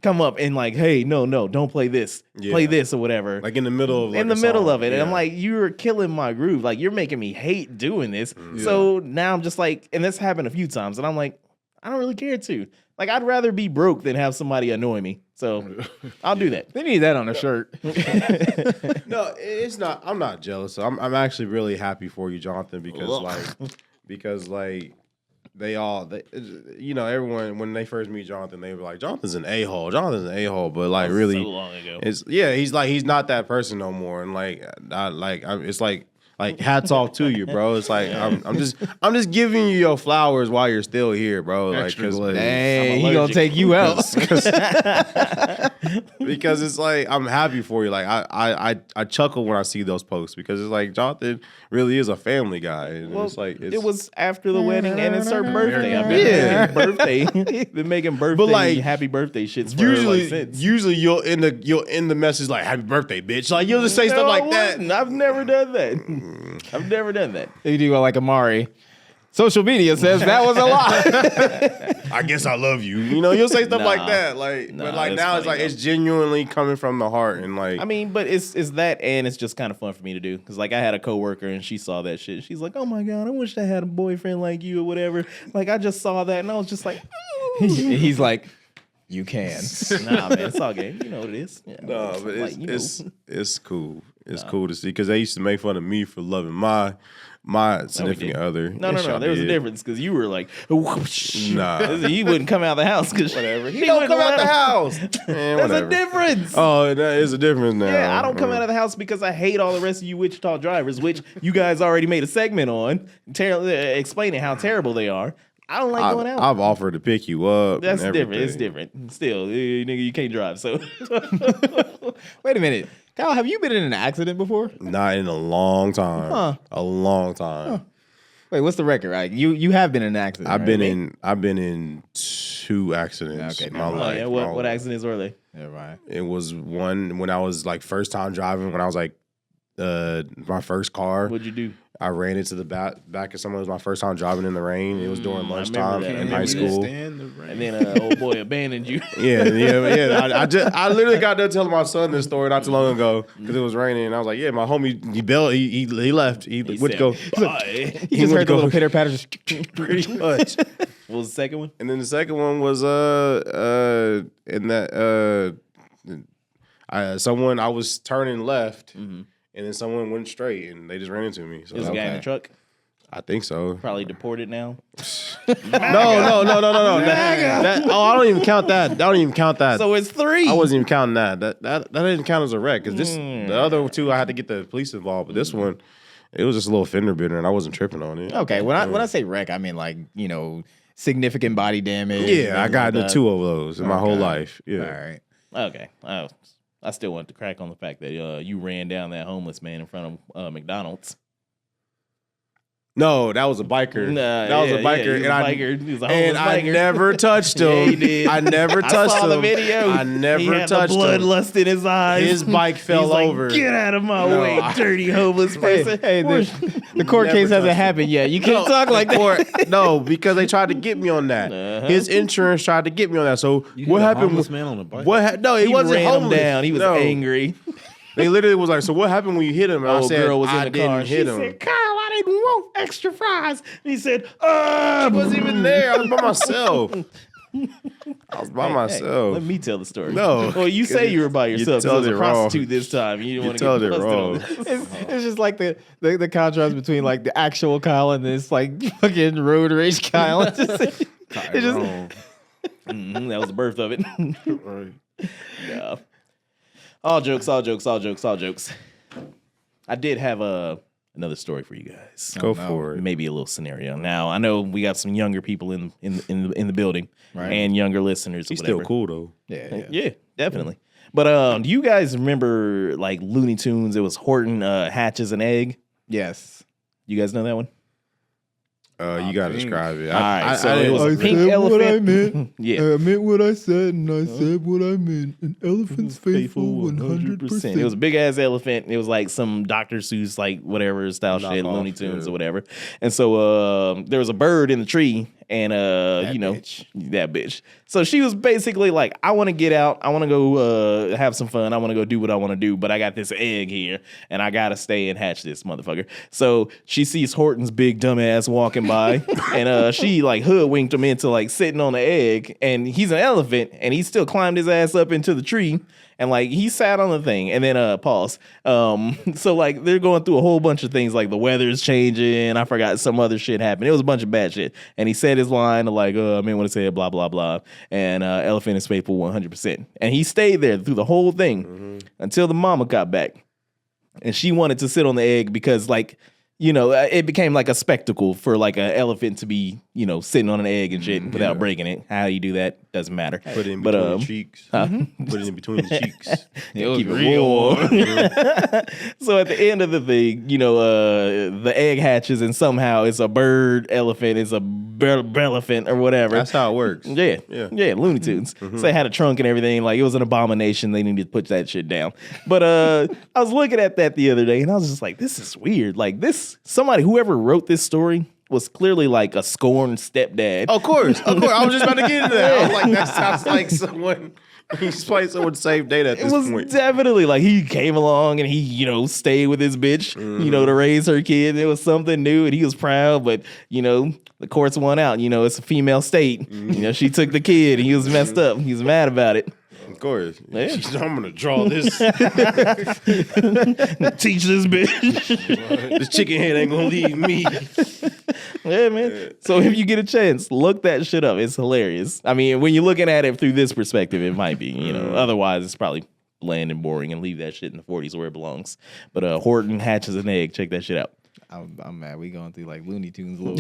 come up and like, hey, no, don't play this, play this or whatever. like in the middle of like in the a middle song. of it, and I'm Yeah. like, you're killing my groove. Like, you're making me hate doing this. So now I'm just like, and this happened a few times, and I'm like, I don't really care to. Like, I'd rather be broke than have somebody annoy me. So I'll do that. They need that on a shirt. No, it's not. I'm not jealous. I'm actually really happy for you, Jonathan, because like they you know, everyone when they first meet Jonathan, they were like, Jonathan's an a-hole. Jonathan's an a-hole, but like really, so long ago. he's not that person no more, and it's like hats off to you, bro. It's like I'm just giving you your flowers while you're still here, bro. Like, Extra glazed. Dang, he gonna allergic. take you out. because it's like I'm happy for you. Like I chuckle when I see those posts because it's like Jonathan really is a family guy, and Well, it's like it was after the wedding and it's her birthday. I've been been making birthday, like, happy birthday shits for her like since. usually you'll end the message like happy birthday, bitch. Like you'll just say stuff like that. wouldn't. I've never done that. I've never done that. You do like Amari. Social media says that was a lie. I guess I love you. You know, you'll say stuff like Nah. that. Like, but Nah, like it's now it's funny, like it's genuinely coming from the heart and like. I mean, but it's that, and it's just kind of fun for me to do because like I had a coworker and she saw that shit. She's like, "Oh my god, I wish I had a boyfriend like you or whatever." Like I just saw that and I was just like, He's like, you can. "Nah, man, it's all good. You know what it is." Yeah, No, but like, you know. it's cool. It's cool to see because they used to make fun of me for loving my significant other. No. Yes, y'all There was a did. difference because you were like, whoosh. Nah. He wouldn't come out of the house because whatever. He don't come out the house. Man, There's whatever. a difference. Oh, that is a difference now. Yeah, I don't come out of the house because I hate all the rest of you Wichita drivers, which you guys already made a segment on, explaining how terrible they are. I don't like going out. I've offered to pick you up. That's and different. It's everything. different. Still, nigga, you can't drive. So Wait a minute, Kyle. Have you been in an accident before? Not in a long time. Huh. A long time. Wait, what's the record? Like you have been in an accident. I've right? been in 2 accidents Okay, in my never mind. life. yeah, my what life. accidents were they? Never mind. It was one when I was like first time driving. When I was like my first car, What'd you do? I ran into the back of someone. It was my first time driving in the rain. It was during I lunchtime remember that. in I high remember school. And then old boy abandoned you. Yeah. I literally got done telling my son this story not too long ago because it was raining, and I was like, "Yeah, my homie, he bailed. He left. He went to go. Bye. You just heard the little pitter patter. Pretty much." What was the second one? And then the second one was in that someone I was turning left, and then someone went straight, and they just ran into me. So It was a guy in the truck. I think so. Probably deported now. No. That, I don't even count that. I don't even count that. So it's 3. I wasn't even counting that. That didn't count as a wreck because the other 2 I had to get the police involved, but this one it was just a little fender bender, and I wasn't tripping on it. Okay, when I say wreck, I mean like significant body damage. Yeah, I and got all into that. 2 of those in my whole Okay. life. Yeah. All right. Okay. I still want to crack on the fact that you ran down that homeless man in front of McDonald's. No, that was a biker. That was a biker, he was and a biker. He was a homeless and I biker. never touched him. Yeah, he did. I never I touched saw him. the video. I never he had touched the him. bloodlust in his eyes. His bike fell He's like, over. Get out of my No, way, I- dirty homeless person. Hey, the court Never case hasn't touched happened yet. You can't talk like that. No, because they tried to get me on that. His insurance tried to get me on that. So what happened? Homeless man on a bike. No, he wasn't ran homeless. him down. He was No. angry. They literally was like, "So what happened when you hit him?" And I Old said, girl was in "I the didn't car. hit She him." said, "Kyle, I didn't want extra fries." And he said, I wasn't even there. I was by myself. I was by Hey, myself. let me tell the story. No. Well, you say you were by yourself. told It was a it wrong. prostitute this time. You didn't want to told get it busted wrong. on this. It's just like the contrast between like the actual Kyle and this like fucking road rage Kyle. It's just That was the birth of it. Right. Yeah. All jokes. I did have another story for you guys. Go for it. Maybe a little scenario. Now I know we got some younger people in the building Right. and younger listeners. He's or whatever. still cool though. yeah. Definitely. But do you guys remember like Looney Tunes? It was Horton hatches an egg. Yes. You guys know that one? You gotta describe it. All right, so it was I a pink said elephant. what I meant. Yeah. I meant what I said, and I said what I meant. An elephant's faithful 100%. It was a big ass elephant. It was like some Dr. Seuss, like whatever style shit, Knockoff, Looney Tunes yeah. or whatever. And so there was a bird in the tree, and bitch. that bitch. So she was basically like, I want to get out. I want to go have some fun. I want to go do what I want to do, but I got this egg here, and I gotta stay and hatch this motherfucker. So she sees Horton's big dumb ass walking by, and she like hoodwinked him into like sitting on the egg, and he's an elephant, and he still climbed his ass up into the tree. And like he sat on the thing, and then pause. So like they're going through a whole bunch of things, like the weather's changing. I forgot some other shit happened. It was a bunch of bad shit. And he said his line of like, I mean, what to say, blah blah blah. And elephant is faithful 100%. And he stayed there through the whole thing until the mama got back, and she wanted to sit on the egg because like. It became like a spectacle for like an elephant to be, sitting on an egg and shit without breaking it. How you do that doesn't matter. Put it in between the cheeks. Put it in between the cheeks. Keep it warm. So at the end of the thing, the egg hatches and somehow it's a bird elephant, it's a elephant or whatever. That's how it works. Yeah, Looney Tunes. So they had a trunk and everything. Like it was an abomination. They needed to put that shit down. But I was looking at that the other day and I was just like, this is weird. Like whoever wrote this story was clearly like a scorned stepdad. Of course. I was just about to get into that. I was like, that sounds like someone. He's playing someone saved data at It this was point. definitely like he came along and he, stayed with his bitch, to raise her kid. It was something new and he was proud, but, the courts won out. It's a female state. She took the kid and he was messed up. He was mad about it. Of course. Yeah. She said, I'm going to draw this. Teach this bitch. This chicken head ain't going to leave me. Yeah, man. So if you get a chance, look that shit up. It's hilarious. I mean, when you're looking at it through this perspective, it might be, otherwise it's probably bland and boring and leave that shit in the 40s where it belongs. But Horton hatches an egg. Check that shit out. I'm mad. We going through like Looney Tunes lore.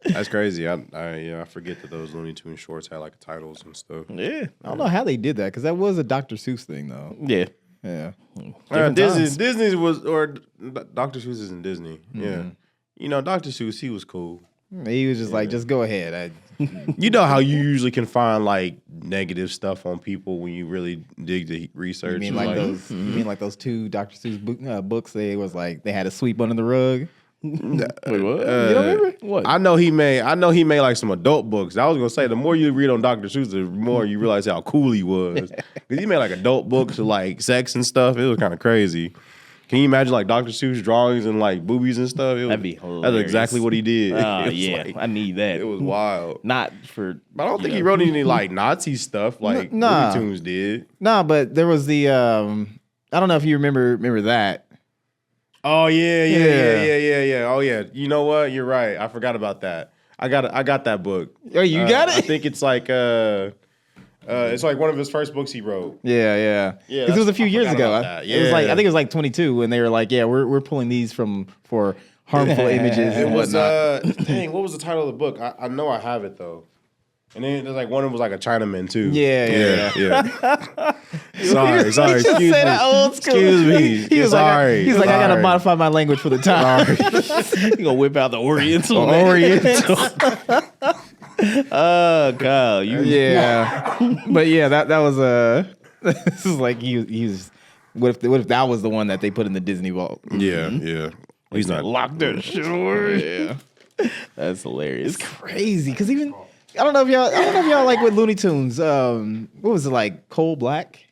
That's crazy. I forget that those Looney Tunes shorts had like titles and stuff. Yeah. I don't know how they did that because that was a Dr. Seuss thing though. Yeah. Yeah. Disney was, or Dr. Seuss is in Disney. Yeah. You know, Dr. Seuss, he was cool. He was just like, just go ahead. You know how you usually can find like negative stuff on people when you really dig the research. You mean like those? You mean like those two Dr. Seuss books? They was like they had a sweep under the rug. Wait, what? You don't remember? What? I know he made like some adult books. I was gonna say the more you read on Dr. Seuss, the more you realize how cool he was. Because he made like adult books of like sex and stuff. It was kind of crazy. Can you imagine like Dr. Seuss drawings and like boobies and stuff? That'd be hilarious. That's exactly what he did. Yeah, like, I need that. it was wild. Not for. But I don't think he wrote any like Nazi stuff like Nah. Looney Tunes did. Nah, but there was the I don't know if you remember that. Oh yeah. Oh yeah. You know what? You're right. I forgot about that. I got that book. Oh, you got it? I think it's like it's like one of his first books he wrote. Yeah. Yeah, Because it was a few I years forgot ago. about that. It was like Yeah. I think it was like 22 when they were like, yeah, we're pulling these for harmful images It and was whatnot. dang, what was the title of the book? I know I have it though. And then there's like one of them was like a Chinaman too. Yeah. sorry. He just Excuse said me. it old school. Excuse me. He was sorry. like, I gotta Sorry. modify my language for the time. You gonna whip out the Oriental? man. Oriental. Oh God, you. Yeah, but yeah, that was this is like he was. What if that was the one that they put in the Disney vault? Yeah. He's not Lock that shit away. Yeah, that's hilarious. Crazy, because even I don't know if y'all like with Looney Tunes. What was it like? Coal Black.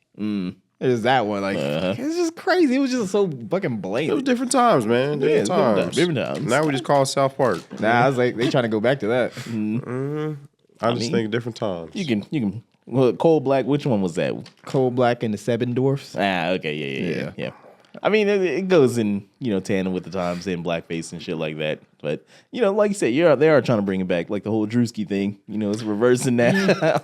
There's that one. Like it's just crazy. It was just so fucking It was blatant. different times, man. Different times. different times. Now we just call it South Park. Nah, I was like they trying to go back to that. I just think different times. You can. Well, Coal Black. Which one was that? Coal Black and the Seven Dwarfs. Ah, okay, yeah. I mean, it goes in tandem with the times and blackface and shit like that. But like you said, they are trying to bring it back, like the whole Drewski thing. It's reversing that.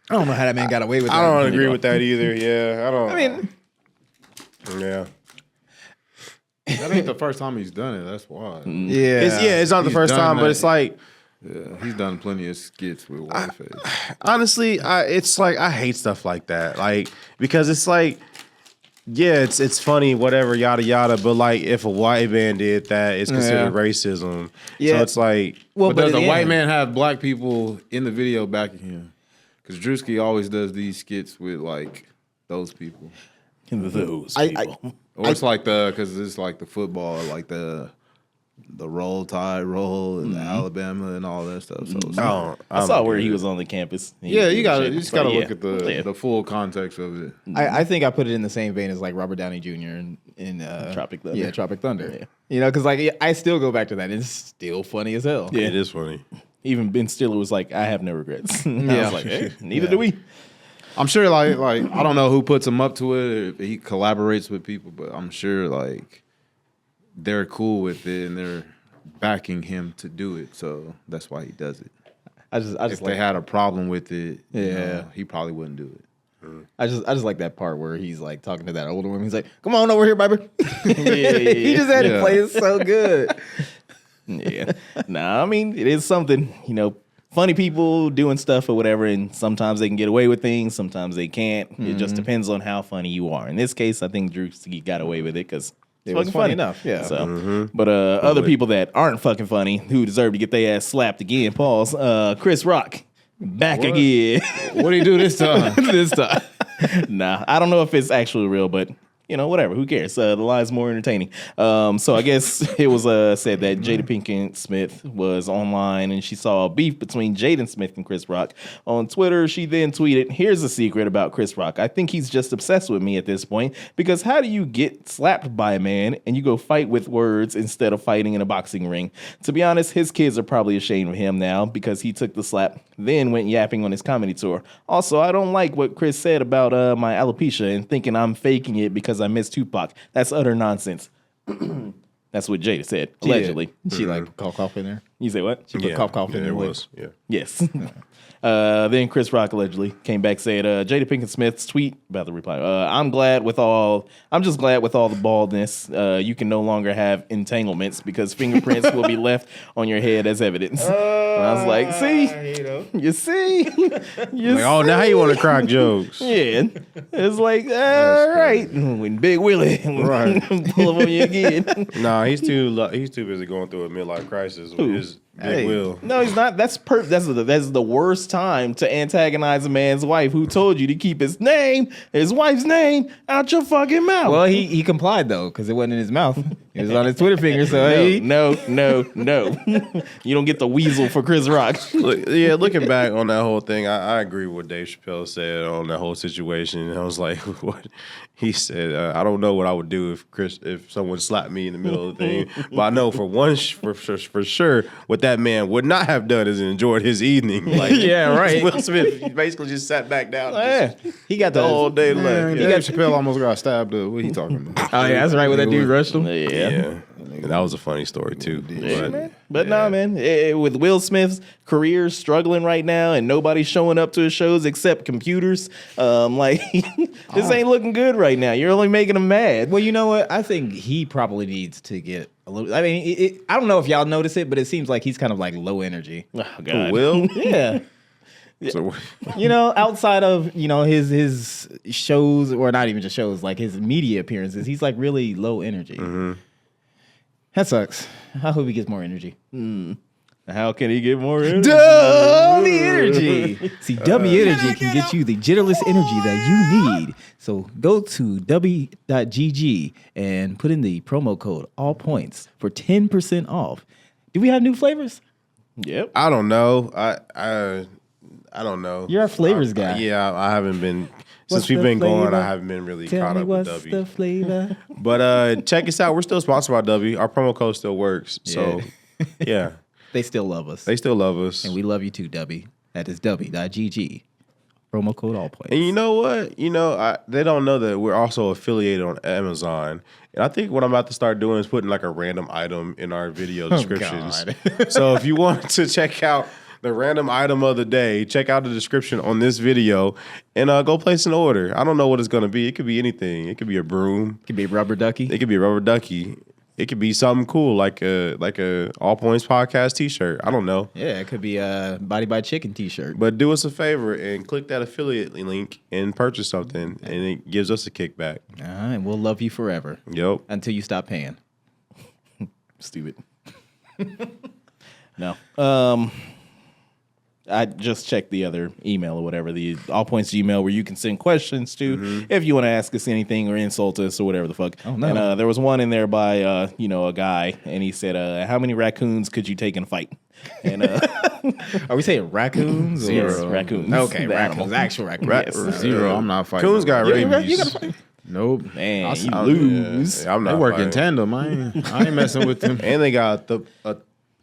I don't know how that man got away with that. I don't agree with that either. Yeah, I don't. I mean, yeah. That ain't the first time he's done it. That's why. yeah, It's not the He's first done time, but that. it's like Yeah, he's done plenty of skits with whiteface. honestly, it's like I hate stuff like that. Like because it's like, yeah, it's funny, whatever, yada yada. But like, if a white man did that, it's considered racism. Yeah. So it's like, well, But does at the the white end- man have black people in the video backing him? Because Drewski always does these skits with like those people. Those I- people. Or it's like because it's like the football, like the roll tide roll and the Alabama and all that stuff. So I saw where he was on the campus. He yeah, was you doing gotta shit. you just So, gotta yeah. look at the full context of it. I think I put it in the same vein as like Robert Downey Jr. in Tropic Thunder. Yeah, Tropic Thunder. Yeah. Because like I still go back to that. It's still funny as hell. Yeah. it is funny. Even Ben Stiller was like, "I have no regrets." I Yeah. was like, hey, "Neither do we." I'm sure like I don't know who puts him up to it, if he collaborates with people, but I'm sure like they're cool with it and they're backing him to do it. So that's why he does it. I just If they like had a problem with it, Yeah. he probably wouldn't do it. I just like that part where he's like talking to that older woman. He's like, "Come on over here, baby." Yeah. He just had to Yeah. play it so good. Yeah. Nah, I mean, it is something, funny people doing stuff or whatever, and sometimes they can get away with things, sometimes they can't. It just depends on how funny you are. In this case, I think Drew got away with it because It was fucking funny enough, yeah. So, but other people that aren't fucking funny who deserve to get their ass slapped again, pause. Chris Rock back What? again. What do you do this time? This time. Nah, I don't know if it's actually real, but whatever. Who cares? The line's more entertaining. So I guess it was said that Jada Pinkett Smith was online and she saw a beef between Jaden Smith and Chris Rock on Twitter. She then tweeted, "Here's a secret about Chris Rock. I think he's just obsessed with me at this point because how do you get slapped by a man and you go fight with words instead of fighting in a boxing ring? To be honest, his kids are probably ashamed of him now because he took the slap, then went yapping on his comedy tour. Also, I don't like what Chris said about my alopecia and thinking I'm faking it because I miss Tupac. That's utter nonsense." That's what Jada said, allegedly. She like cough in there. You say what? She put cough in it your lip. was. Yeah. Yes. Then Chris Rock allegedly came back, said Jada Pinkett Smith's tweet about the reply. I'm just glad with all the baldness, you can no longer have entanglements because fingerprints will be left on your head as evidence. And I was like, see, you see, Like, now you want to crack jokes. yeah. It's like, all right, when Big Willie pull up on you again. Nah, he's too busy going through a midlife crisis with his Big Will. No, he's not. That's the worst time to antagonize a man's wife who told you to keep his wife's name, out your fucking mouth. Well, he complied though because it wasn't in his mouth. It was on his Twitter finger. So no. You don't get the weasel for Chris Rock. Looking back on that whole thing, I agree with what Dave Chappelle said on that whole situation. I was like, what? He said, I don't know what I would do if someone slapped me in the middle of the thing, but I know for sure what that man would not have done is enjoyed his evening. Like, yeah, right. Will Smith basically just sat back down. He got The whole day left. Dave Chappelle almost got stabbed up. What are you talking about? Oh yeah, that's right. When that dude rushed him. Yeah. That was a funny story too. But nah, man, with Will Smith's career struggling right now and nobody showing up to his shows except computers, this ain't looking good right now. You're only making him mad. Well, you know what? I think he probably needs to get a little. I mean, I don't know if y'all notice it, but it seems like he's kind of like low energy. Oh, God. Will? Yeah. So, Outside of his shows, or not even just shows, like his media appearances, he's like really low energy. Mm-hmm. That sucks. I hope he gets more energy. How can he get more energy? Dummy energy. See, dummy energy can get you the jitterless energy that you need. So go to w.gg and put in the promo code ALLPOINTS for 10% off. Do we have new flavors? Yep. I don't know. I don't know. You're a flavors guy. Yeah, I haven't been What's since we've the been going. flavor? I haven't been really Tell caught me up with what's W. the flavor. But check us out. We're still sponsored by W. Our promo code still works. So yeah, They still love us. they still love us. And we love you too, W. That is w.gg. Promo code ALLPOINTS. And you know what? They don't know that we're also affiliated on Amazon. And I think what I'm about to start doing is putting like a random item in our video descriptions. So if you want to check out the random item of the day, check out the description on this video and go place an order. I don't know what it's going to be. It could be anything. It could be a broom. Could be a rubber ducky. It could be a rubber ducky. It could be something cool like a All Points Podcast t-shirt. I don't know. Yeah, it could be a Body by Chicken t-shirt. But do us a favor and click that affiliate link and purchase something, and it gives us a kickback. And we'll love you forever. Yep. Until you stop paying. Stupid. No. I just checked the other email or whatever, the All Points Gmail, where you can send questions to if you want to ask us anything or insult us or whatever the fuck. Oh, no. And there was one in there by a guy, and he said, "How many raccoons could you take in a fight?" And Are we saying raccoons? yes, or raccoons. Okay, The raccoons. animal. Actual raccoons. Yes. Zero. I'm not fighting. Coons got rabies. You gotta fight. Nope. Man, you Yeah, lose. I'm They not work in fighting. tandem. I ain't messing with them. And they got the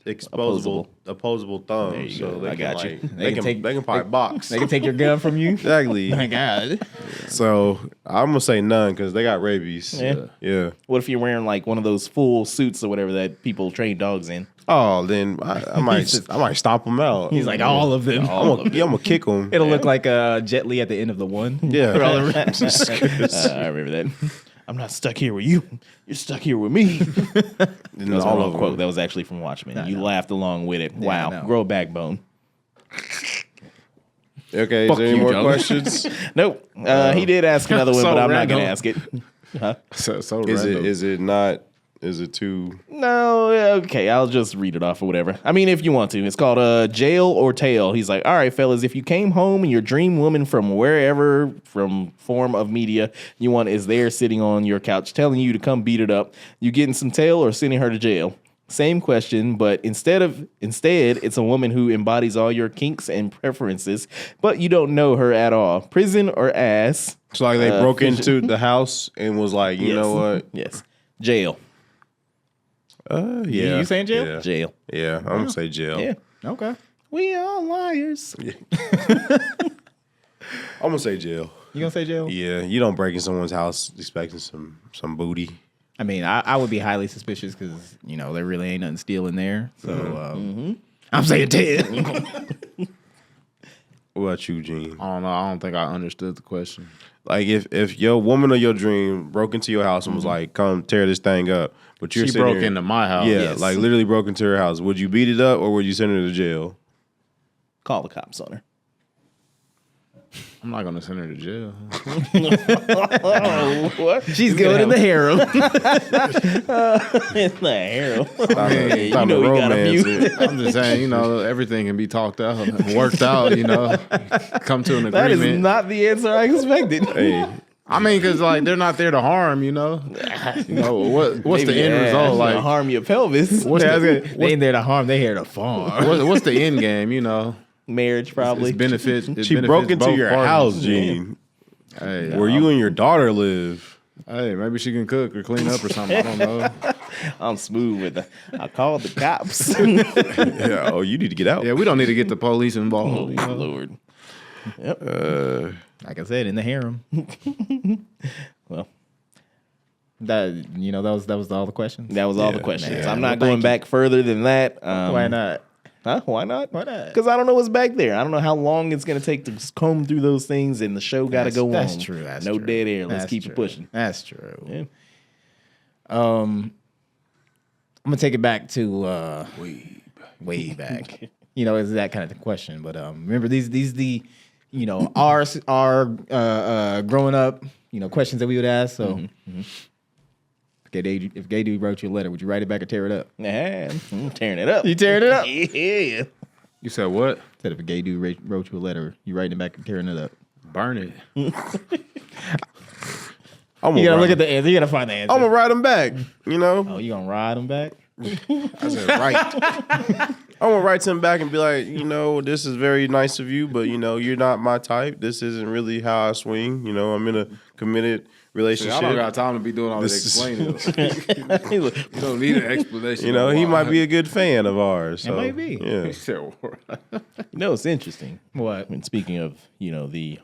opposable thumbs. There you so go. they I can, got you. like, They can take- they can probably box. They can take your gun from you. Exactly. My God. So I'm gonna say none because they got rabies. Yeah. Yeah. What if you're wearing like one of those full suits or whatever that people train dogs in? Oh, then I might stomp them out. He's like, all of them. I'm gonna kick them. It'll look like Jet Li at the end of the one. Yeah. I remember that. I'm not stuck here with you. You're stuck here with me. That was all all of quote. them. That was actually from Watchmen. You no. laughed along with it. Yeah, Wow. no. Grow a backbone. Okay. Fuck Is there any you, more Joe. questions? Nope. He did ask another one, So but I'm not going to random. ask it. So Is random. it not? Is it too? No, okay, I'll just read it off or whatever. I mean, if you want to. It's called Jail or Tail. He's like, all right, fellas, if you came home and your dream woman from wherever, from form of media you want is there sitting on your couch telling you to come beat it up, you getting some tail or sending her to jail? Same question, but instead it's a woman who embodies all your kinks and preferences, but you don't know her at all. Prison or ass? So like they broke fish- into the house and was like, you know what? Yes. Jail. Yeah. You saying jail? Yeah. Jail. Yeah, I'm gonna say jail. Yeah. Okay. We all liars. I'm gonna say jail. You gonna say jail? Yeah, you don't break in someone's house expecting some booty. I mean, I would be highly suspicious because there really ain't nothing stealing there. So I'm saying 10. What about you, Gene? I don't know. I don't think I understood the question. Like if your woman of your dream broke into your house and was like, "Come tear this thing up," but you're She sitting broke here- into my house. Yeah, Yes. like literally broke into her house. Would you beat it up or would you send her to jail? Call the cops on her. I'm not gonna send her to jail. What? She's going in the harem. In the harem. Time You know to we got a romance few. it. I'm just saying, everything can be talked out, worked out. Come to an agreement. That is not the answer I expected. Hey, I mean, because they're not there to harm. What's the Maybe, end result? like Like, harm your pelvis. what's They the ain't there to harm. They here to farm. what's the end game? Marriage, probably. It's benefits. It she benefits broke into both your parties. house, Gene, Hey, where you and your daughter live. Hey, maybe she can cook or clean up or something. I don't know. I'm smooth with it. I called the cops. Yeah. Oh, you need to get out. Yeah, we don't need to get the police involved. Oh, Lord. Yep. Like I said, in the harem. Well, that was all the questions. that was all the Yeah. questions. Yeah. I'm Well, not going thank back further than that. Why not? Huh? Why not? Why not? Because I don't know what's back there. I don't know how long it's going to take to comb through those things, and the show got to go on. That's true. That's no true. dead air. Let's That's keep true. it pushing. That's true. Yeah. I'm gonna take it back to way back. It's that kind of question. But remember these the our growing up questions that we would ask. So if gay dude wrote you a letter, would you write it back or tear it up? Yeah, I'm tearing it up. You tearing it up? Yeah. You said what? Said if a gay dude wrote you a letter, you writing it back or tearing it up? Burn it. I'm You gonna gotta look write at the answer. You gotta find the answer. I'm gonna ride them back. Oh, you gonna ride them back? I said right. I'm gonna write to him back and be like, this is very nice of you, but you're not my type. This isn't really how I swing. I'm in a committed relationship. I don't got time to be doing all this This explaining. You don't need an explanation. he might be a good fan of ours. So, might be. Yeah. It's interesting. What? I mean, speaking of,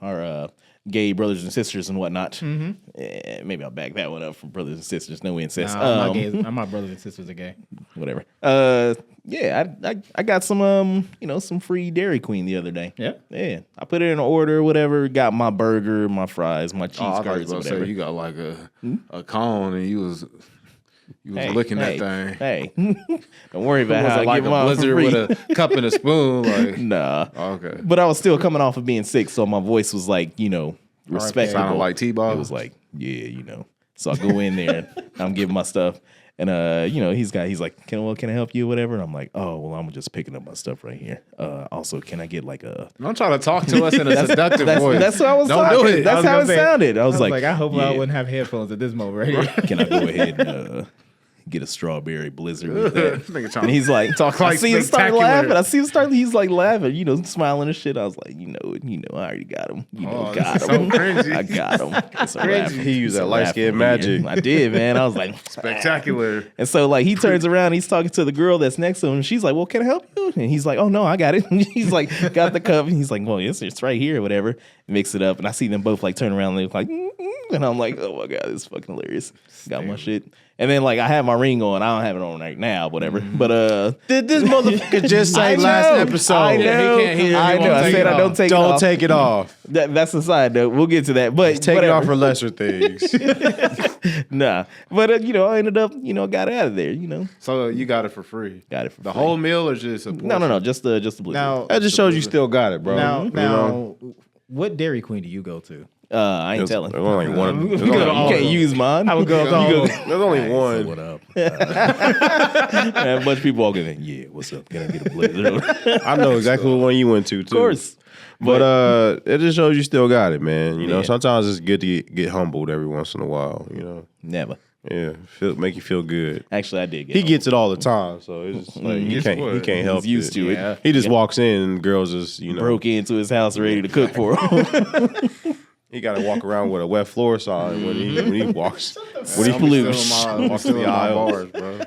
our gay brothers and sisters and whatnot, maybe I'll back that one up for brothers and sisters. No incest. Nah, my brothers and sisters are gay. Whatever. Yeah, I got some some free Dairy Queen the other day. Yeah? Yeah. I put it in order, whatever. Got my burger, my fries, my cheese Oh, I thought you curds, was whatever. say you got like a cone and you was licking that thing. Hey, don't worry about Was how it I like get a mine for blizzard free. with a cup and a spoon? Like, Nah. okay. But I was still coming off of being sick, so my voice was like, respectable. Sounded like T-Ball. It was like, yeah. So I go in there, and I'm giving my stuff, and he's like, can I help you, whatever? And I'm like, oh, well, I'm just picking up my stuff right here. Also, can I get like a? Don't try to talk to us in a seductive voice. That's what I was Don't talking. do it. That's how it sounded. I was like, I hope yeah. I wouldn't have headphones at this moment right here. Can I go ahead and get a strawberry blizzard with that? Nigga trying And he's like, talk I like see him start spectacular. laughing. He's like laughing, smiling and shit. I was like, I already got him. Got this is him. so cringy. I got him. So laughing. He used that So light skin laughing. magic. I did, man. I was like, spectacular. And so like he turns around, he's talking to the girl that's next to him. And she's like, well, can I help you? And he's like, oh no, I got it. And he's like, got the cup. And he's like, well, yes, it's right here, or whatever. Mix it up, and I see them both like turn around and look like, and I'm like, oh my god, this is fucking hilarious. Got my shit. And then like I have my ring on. I don't have it on right now, whatever. But Did this motherfucker just say I last know. episode? I know. He can't hear. He I won't know. I take said it I off. don't take it Don't off. take it off. That's the side note. We'll get to that. But Take it whatever. off for lesser things. Nah. But I ended up, got out of there. So you got it for free. Got it for The free. whole meal or just a portion? No. Just the blizzard. Now, That just shows you still got it, bro. now, what Dairy Queen do you go to? I ain't telling. There's only one. You can't use mine. I would go. There's only one. What up? And a bunch of people walking in. Yeah, what's up? Can I get a blizzard? I know exactly what one you went to, too. Of course. But it just shows you still got it, man. Yeah. Sometimes it's good to get humbled every once in a while, Never. Yeah, make you feel good. Actually, I did get He home. gets it all the time, so it's just like he Guess can't what? help He's used it. to it. Yeah. He just walks in and girls just broke into his house ready to cook for him. he got to walk around with a wet floor sign when he walks when he I'm pollutes. still in my, walks to the my aisle. bars, bro.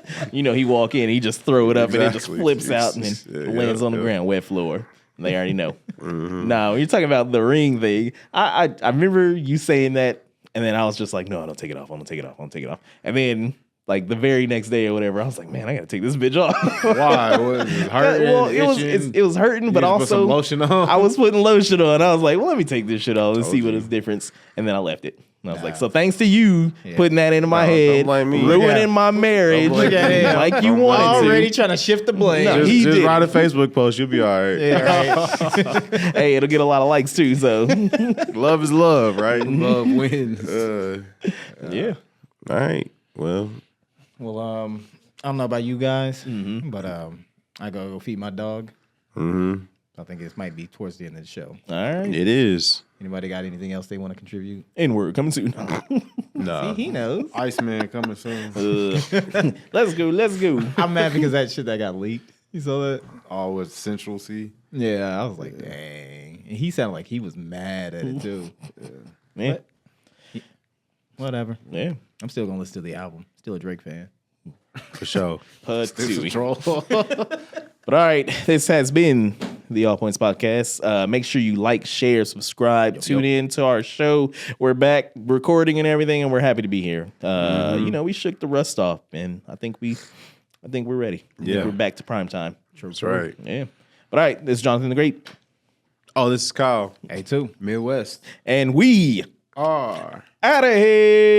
He walk in, he just throw it up, and it just Exactly. flips out and then Yeah, lands on the yeah. ground, wet floor. They already know. No, you're talking about the ring thing. I remember you saying that And then I was just like, no, don't take it off. I'm gonna take it off. I'm gonna take it off. And then like the very next day or whatever, I was like, man, I gotta take this bitch off. Why? Was it hurting? Well, it was hurting, but You just put also some lotion on? I was putting lotion on. I was like, well, let me take this shit off and see what is difference. And then I left it. And I was like, so thanks to you putting that into my head, blame me. ruining my marriage, Don't blame me. like you wanted Already to. trying to shift the blame. No, Just, he just did. write a Facebook post. You'll be all right. Hey, it'll get a lot of likes too. So Love is love, right? Love wins. yeah. All right. Well, Well, I don't know about you guys, but I gotta go feed my dog. I think this might be towards the end of the show. All right. it is. Anybody got anything else they want to contribute? N-word coming soon. Nah. He knows. Iceman coming soon. Let's go. Let's go. I'm mad because that shit that got leaked. You saw that? All with Central C. Yeah, I was like, dang. And he sounded like he was mad at it too. Yeah. Whatever. Yeah. I'm still gonna listen to the album. Still a Drake fan. For sure. Pud This two. is troll. But all right, this has been the All Points Podcast. Make sure you like, share, subscribe, tune in to our show. We're back recording and everything, and we're happy to be here. You know, we shook the rust off, and I think we're ready. I think Yeah. we're back to prime time. That's right. Yeah. But all right, this is Jonathan the Great, Oh, this is Kyle. A2. Midwest. and we R. out of here.